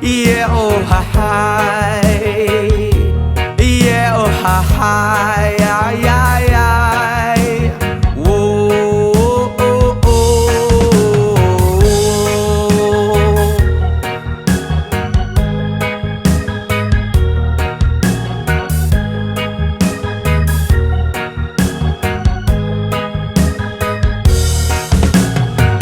Yeah, oh, ha-hi. Yeah, oh, ha-hi. Ay, ay, ay. Whoa, oh, oh, oh.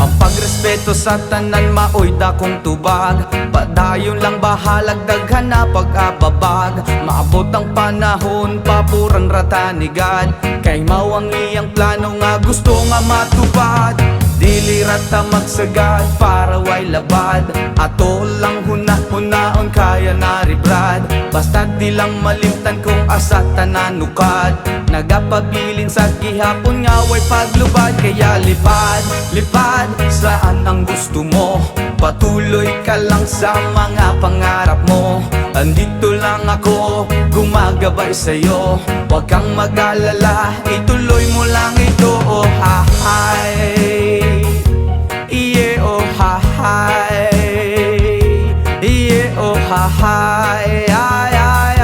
Ang pagrespeto sa tanan maoy dakong tubag. Padayon lang bahalag daghan na pag-ababag. Maabot ang panahon papuran rata ni God. Kay mao ang iyang plano nga gusto nga matupad. Dilirata magsagad para way labad. Ato lang huna-hunaon kaya naribrad. Basta di lang malimtan kung asa tananukad. Nagapabilin sa gihapon nga way paglubad. Kaya lipad, lipad, saan ang gusto mo? Patuloy ka lang sa mga pangarap mo. Andito lang ako, gumagabay sa'yo. Huwag kang mag-alala, ituloy mo lang ito. Oh ha-hay, iye oh ha-hay, iye oh ha-hay, ay ay ay ay.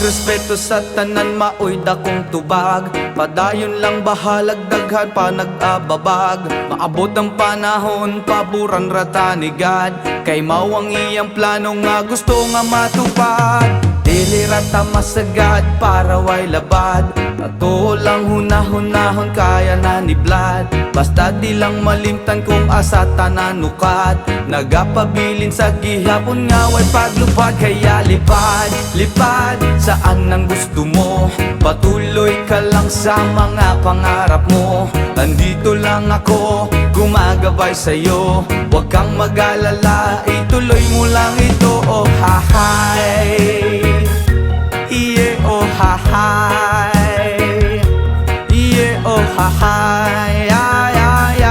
Respeto sa tanan maoy dakong tubag. Padayon lang bahalag daghan pa nag-ababag. Maabot ang panahon paboran ratanigad. Kay mawang iyang plano nga gusto nga matupad. Dilirata masagad para way labad. Ato lang hunahunahon kaya naniblad. Basta di lang malimtan kung asa tananukad. Nagapabilin sa gihapon nga way paglupad. Kaya lipad, lipad, saan ang gusto mo? Patuloy ka lang sa mga pangarap mo. Andito lang ako, gumagabay sa'yo. Huwag kang mag-alala, ituloy mo lang ito. Oh ha-hay, iye oh ha-hay, iye oh ha-hay, ay ay ay.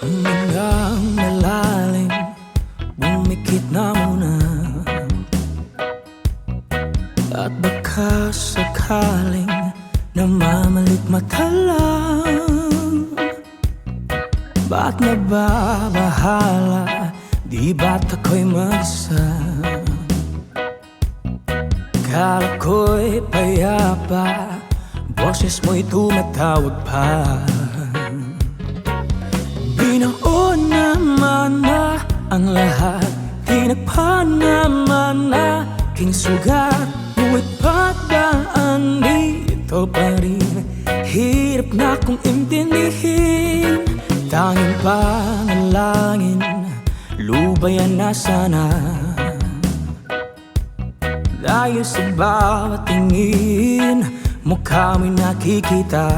Hanggang malalim, bumikit na muna. At baka sakaling namamalikmata lang. Ba't nababahala, di ba't ako'y mag-isa? Kala ko'y payapa, boses mo'y tumatawag pa. Binaon naman na ang lahat, tinagpan naman na aking sugat. Ngunit padaan dito pa rin, hirap na kong intindihin. Tanging panalangin, lubayan na sana. Dahil sa bawat tingin, mukha mo'y nakikita.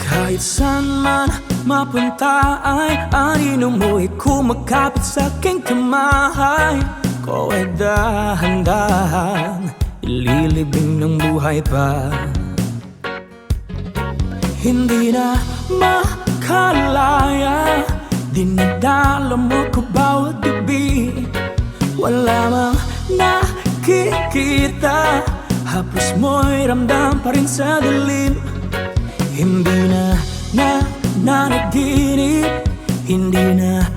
Kahit saan man mapunta ay anino mo'y kumakapit sa aking kamay. Ko ay dahan-dahan ililibing ng buhay pa. Hindi na makalaya, dinadala mo ko bawat gabi. Wala mang nakikita, haplos mo'y ramdam pa rin sa dilim. Hindi na nanaginip, hindi na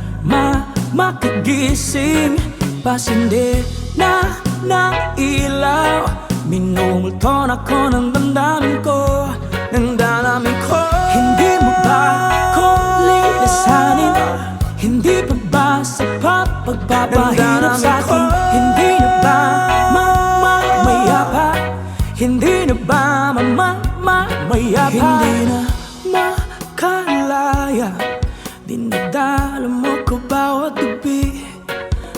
makagising. Pasindi na ng ilaw, minumulton ako ng damdamin ko, ng damdamin ko. Hindi mo ba ako lilisanin? Hindi pa ba sapat pagpapahirap sa akin? Hindi na ba mamayapa? Hindi na ba mamayapa? Hindi na makalaya, dinadala mo ko bawat gabi.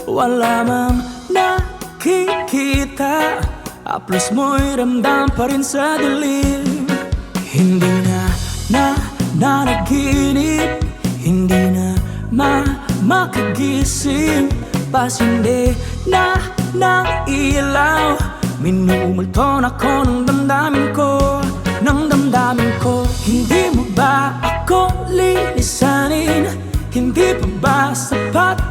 Wala mang nakikita, haplos mo'y ramdam pa rin sa dilim. Hindi na nanaginip, hindi na makagising. Pasindi na ng ilaw, minumulton ako ng damdamin ko, ng damdamin ko. Hindi mo ba ako lilisanin? Hindi pa ba sa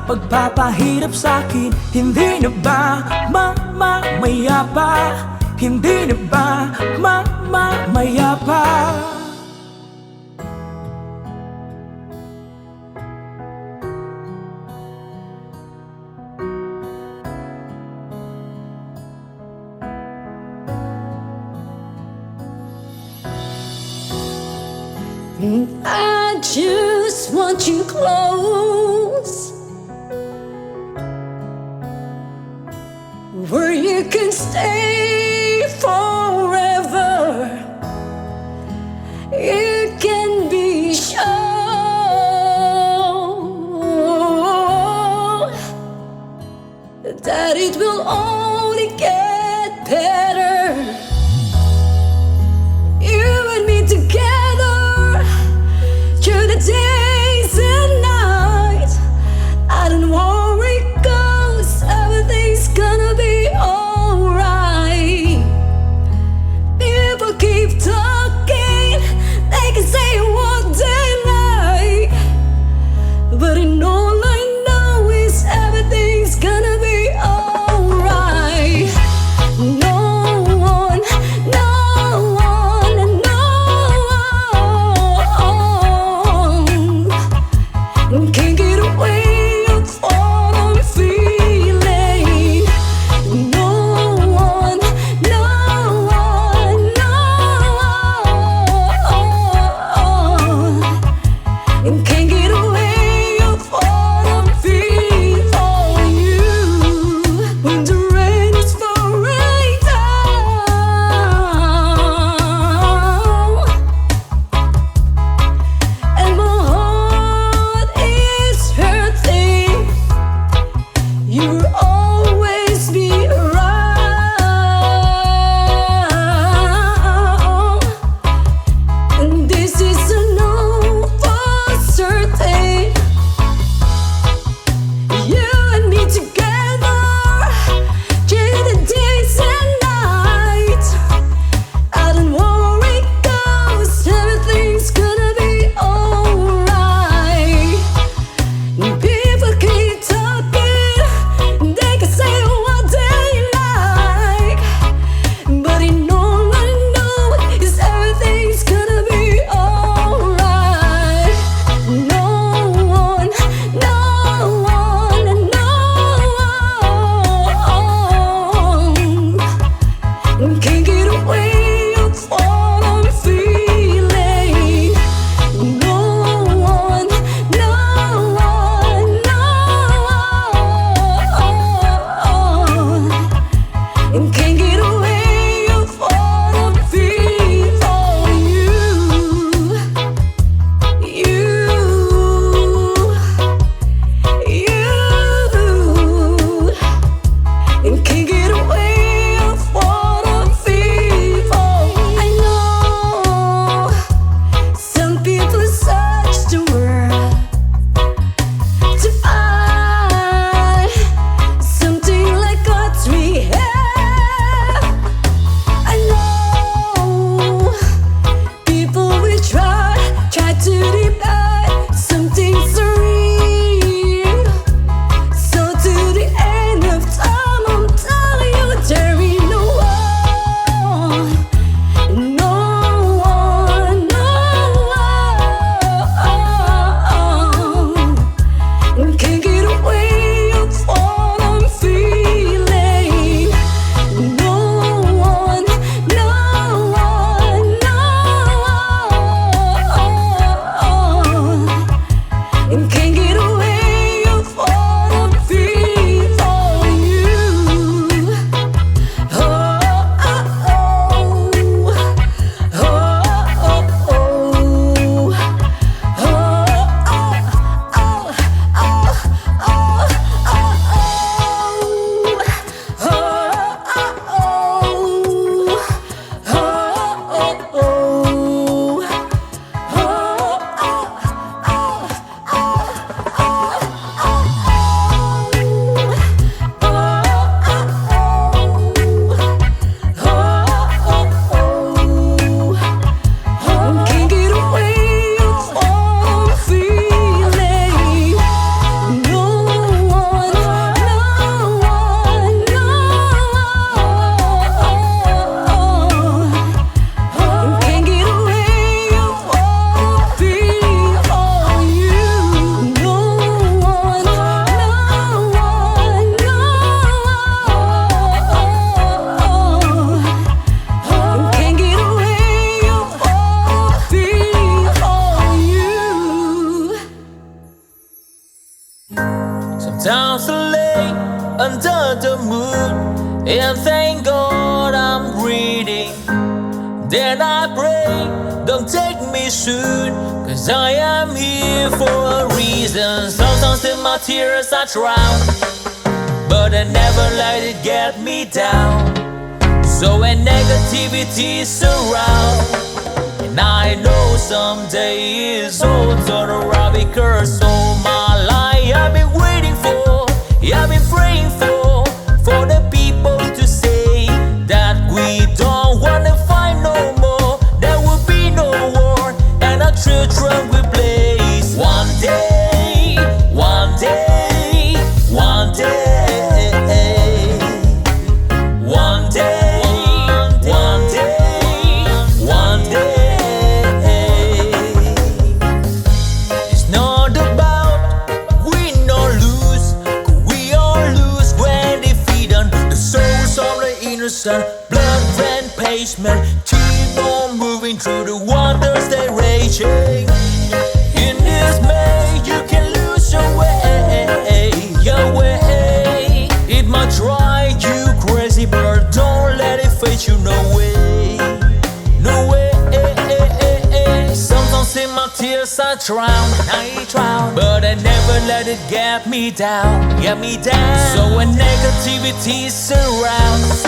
pagpapahirap sa'kin? Hindi na ba mamamaya pa? Hindi na ba mamamaya pa? I just want you close, where you can stay forever. You can be sure that it will only get better. You and me together through the days and nights. I don't worry, 'cause everything's gonna be alright. under the moon, and thank God I'm breathing. Then I pray, don't take me soon, 'cause I am here for a reason. Sometimes in my tears I drown, but I never let it get me down. So when negativity surround, and I know someday it's all turn around, because all my life I've been waiting for, I've been praying for the people to say that we don't wanna fight no more. There will be no war, and our children will blaze. One day, one day, one day, one day, one day, one day. It's not about win or lose, 'cause we all lose when defeat on the souls of the innocent. Blood ran pavement, keep on moving through the waters they raging. In this maze you can lose your way, your way. It might drive you crazy, but don't let it fade you, no way, no way. Sometimes in my tears I drown, but I never let it get me down, So when negativity surrounds,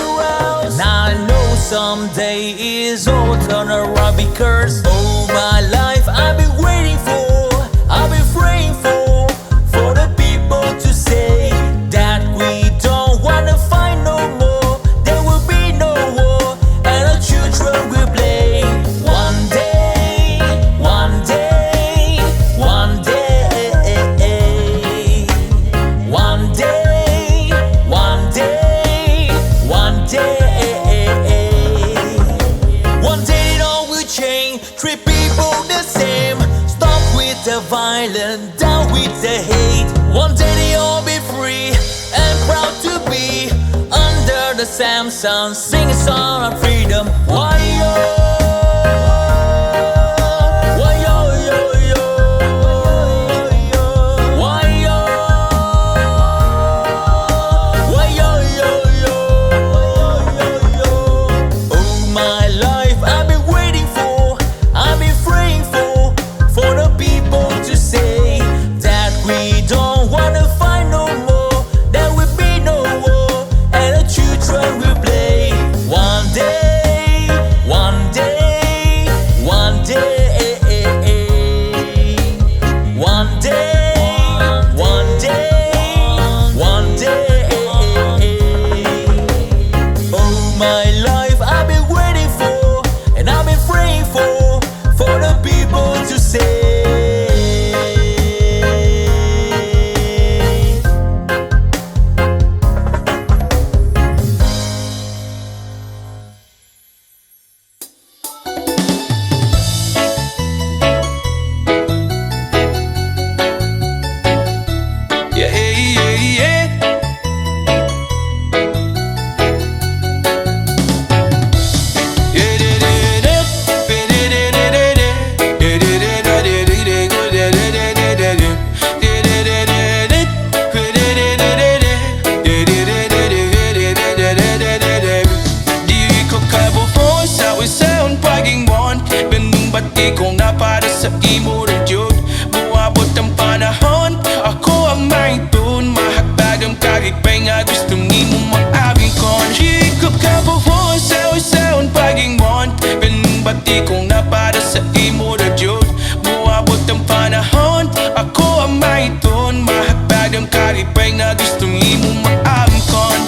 and I know someday it's all turn around, because all my life I've been waiting for, I've been praying for the people to say that we don't wanna fight no more. There will be no war, and our children will play. One day, one day, one day, one day, one day, one day. One day it all will change, treat people the same. Stop with the violence, down with the hate. One day they all be free and proud to be under the same sun, sing a song of freedom. Why yo? Why yo yo yo? Why yo? Why yo yo yo? All my life I've been waiting for, I've been praying for the people to say that we don't wanna fight no more. There will be no war, and the children will play. One day, one day, one day, one day, one day, one day. All my life I've been waiting for, and I've been praying for the people to say. Yeah, yeah, yeah. Di ko kabuo sa isang paging buwan, binumbati kong na para sa imo rin yun. Buwabot ang panahon, ako ang maitun, mahagpag ang kakipay nga gustong imo maabing kon. Di ko kabuo sa isang paging buwan, binumbati kong na para sa imo rin yun. Buwabot ang panahon, ako ang maitun, mahagpag ang kakipay nga gustong imo maabing kon.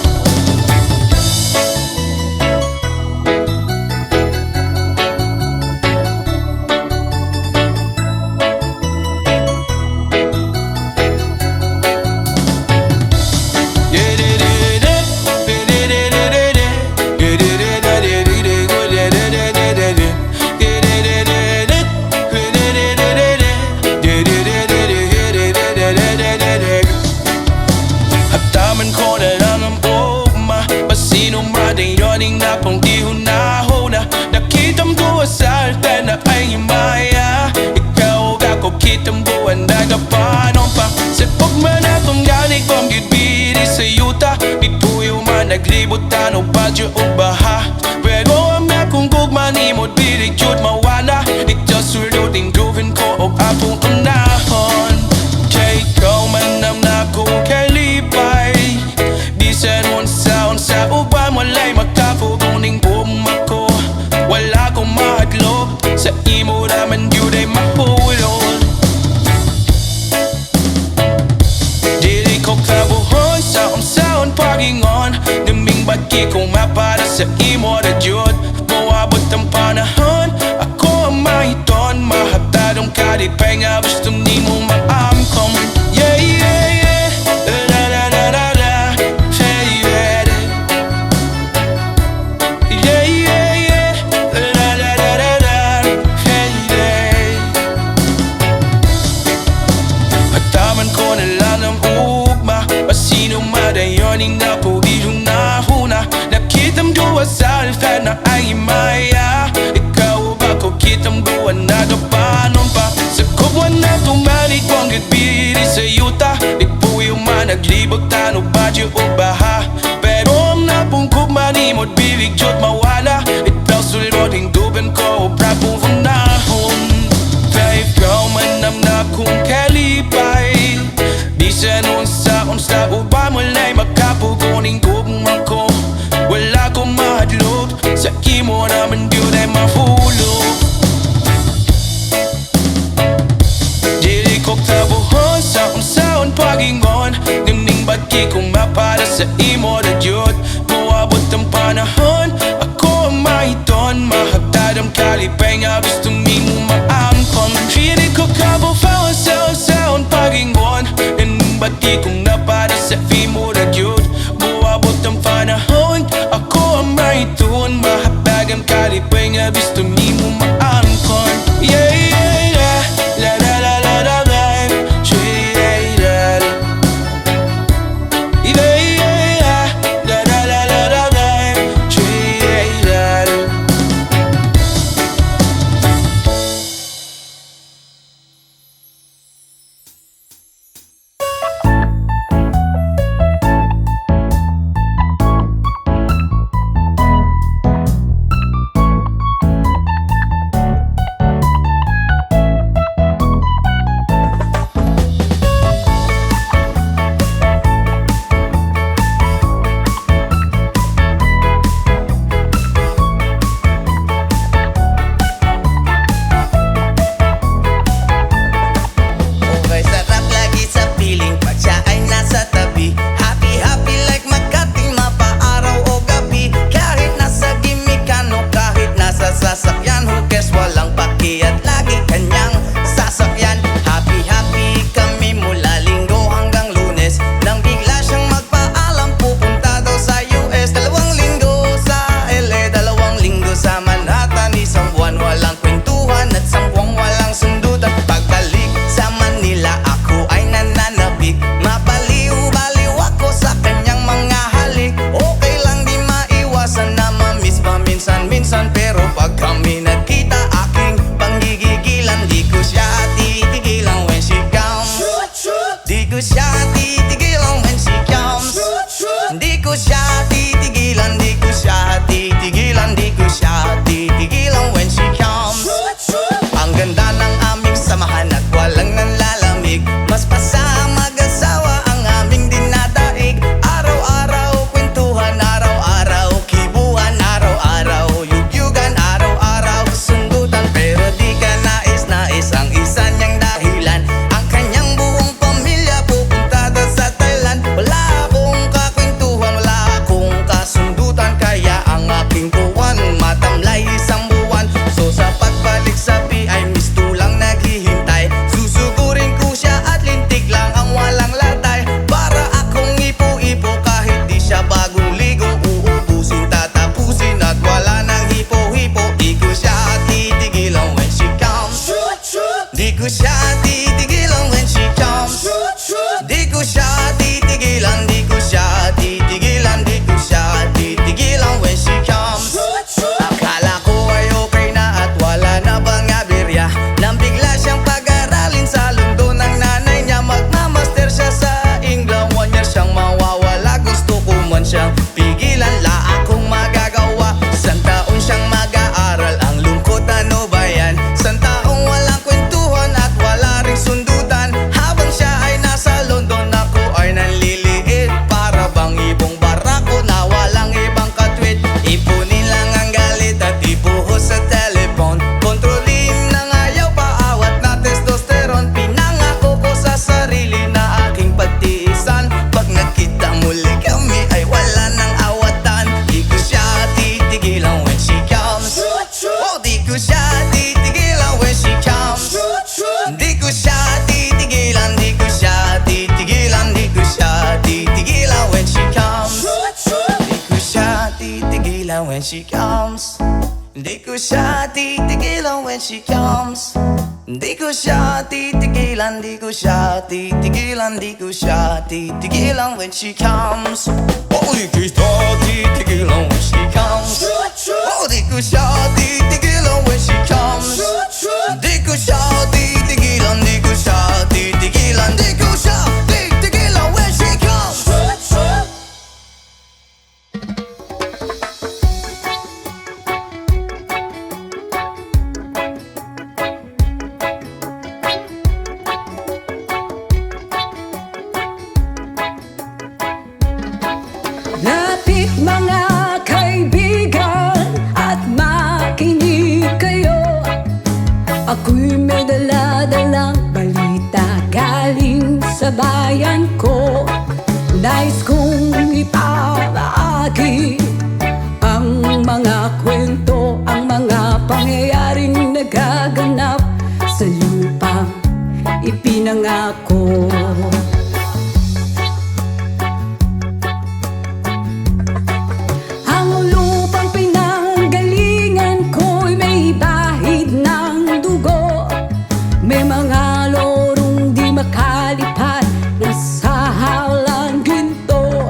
Hataman ko na lang ang ugma, pasinong rating yoning na pang ihunahuna. Nakitam ko asal na ay maya, ikaw ako kitam buwan na kapanon pa. Sa pagman akong galing kong gibiri sa yuta, naglibutan o badyo o baha. Pero ang akong gugma ni mo dili jud mawala. Ikaw suluting gawin ko o akong unahon. Kay ikaw man ang nakong kalipay. Di sa unsa uban walay makapuguning buma ko. Wala kong mahadlok sa imo naman yun ay mahulog. Dili ko kabuhoy sa unsaon pagingon. Naming bagi kong mapada sa imo na jud. Moabot ang panahon, ako ang mahiton. Mahatadong kalipay nga gusto ni mo maamkom. Yeah, yeah, yeah, la la la la la. Hey, yeah, yeah, yeah, yeah, la la la la la. Hey, yeah. Pagtaman ko na lang ng ugma. Pasino madayoning na po ilong nahuna. Nakitang duwa sa alfan na ay maya. Ikaw ba ko kitang buwan na kapanon pa. Sa kubwan na tumalik kong gitbiri sa yuta. Di po yung managlibot tano badyo o baha. Pero ang napungkog manimod bilig jod mawala. Ikaw suloding duban ko o prapong funahon. Kaya ikaw man ang nakong kalipay. Di sa unsa uba mulay makapuguning gugma ko. Wala kong mahadlok sa imo naman yun ay mahulog. Dili ko tabuhon sa unsaon pagingon. Nimning bagi kong mapada sa imo na jud. Moabot ang panahon, ako ang mahiton. Mahagtad ang kalipay nga gusto ni mo maamkom. Dili ko kabuhaw sa unsaon pagingon. Nimning bagi kong napada sa imo na jud. Moabot ang panahon, ako ang mahiton. Mahagtad ang kalipay nga gusto ni mo maamkom. Yeah, yeah, yeah, la la la la la la. Yeah, yeah, yeah, yeah, la la la la la la. Yeah, yeah. titigilan when she comes. Di ko siya titigilan, di ko siya titigilan, di ko siya titigilan when she comes. Di ko siya titigilan when she comes. Di ko siya titigilan when she comes. Di ko siya titigilan, di ko siya titigilan, di ko siya titigilan when she comes. Oh, di ko siya titigilan when she comes. Oh, di ko siya titigilan when she comes. Di ko siya titigilan, di ko siya titigilan, di ko siya titigilan when she comes. Lapit mga kaibigan at makinig kayo. Ako'y may dala-dalang balita galing sa bayan ko. Nais kong ipamahagi ang mga kwento, ang mga pangyayaring nagaganap sa lupang ipinangako. Ang lupang pinanggalingan ko'y may bahid ng dugo. May mga lorong di makalipad na sa halang ginto.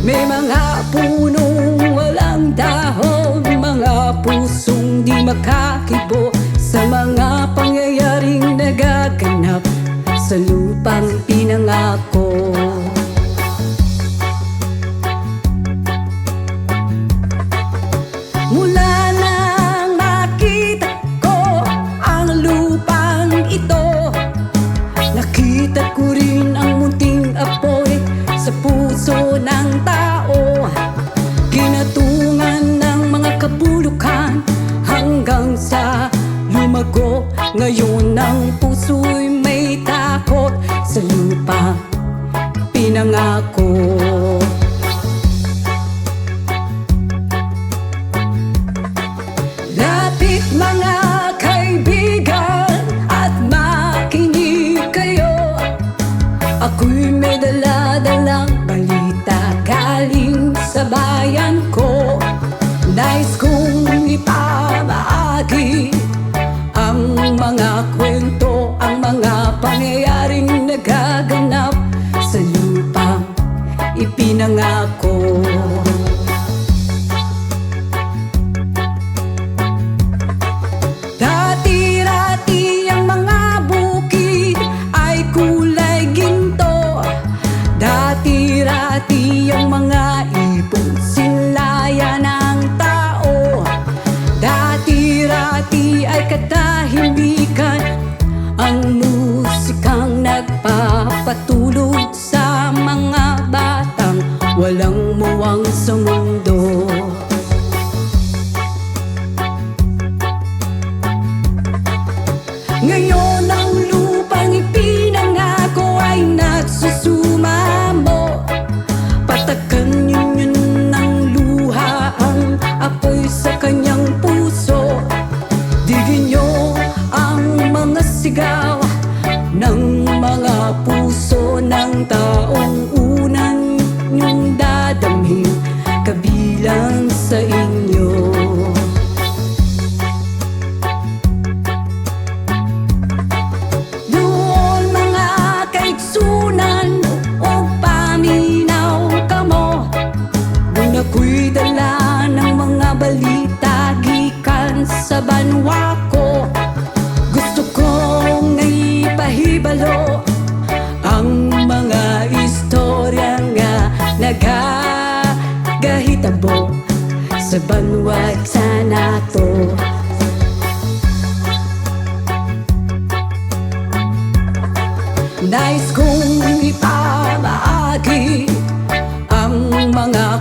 May mga punong walang dahon, mga pusong di makakibo sa mga pangyayaring nagaganap sa lupang pinangako. Mula nang makita ko ang lupang ito, nakita ko rin ang munting apoy sa puso ng tao. Kinatungan ng mga kabulukan hanggang sa lumago. Ngayon ang puso'y may takot sa lupang pinangako. Lapit mga kaibigan at makinig kayo. Ako'y may dala-dalang balita galing sa bayan ko. Nais kong ipamahagi ang mga kwento, ang mga pangyayaring nagaganap sa lupang ipinangako. Dati-rati ang mga bukid ay kulay ginto. Dati-rati ang mga ipong sinlaya ng tao. Dati-rati ay katahimikan ang musikang nagpapatulog sa mga batang walang muwang sa mundo. Ngayon ang lupang ipinangako ay nagsusumamo. Patakan yun ng luha ang apoy sa kanyang puso. Digin niyo ang mga sigaw ng mga puso ng taong unan niyong dadamhin kabilang sa inyo. Doon mga kaigsunan o paminaw kamo. Doon ako'y dala ng mga balita gikan sa banwa ko. Gusto kong ipahibalo ang mga istorya nga nagagahitabo sa banwag sa nato. Nais kong ipamahagi ang mga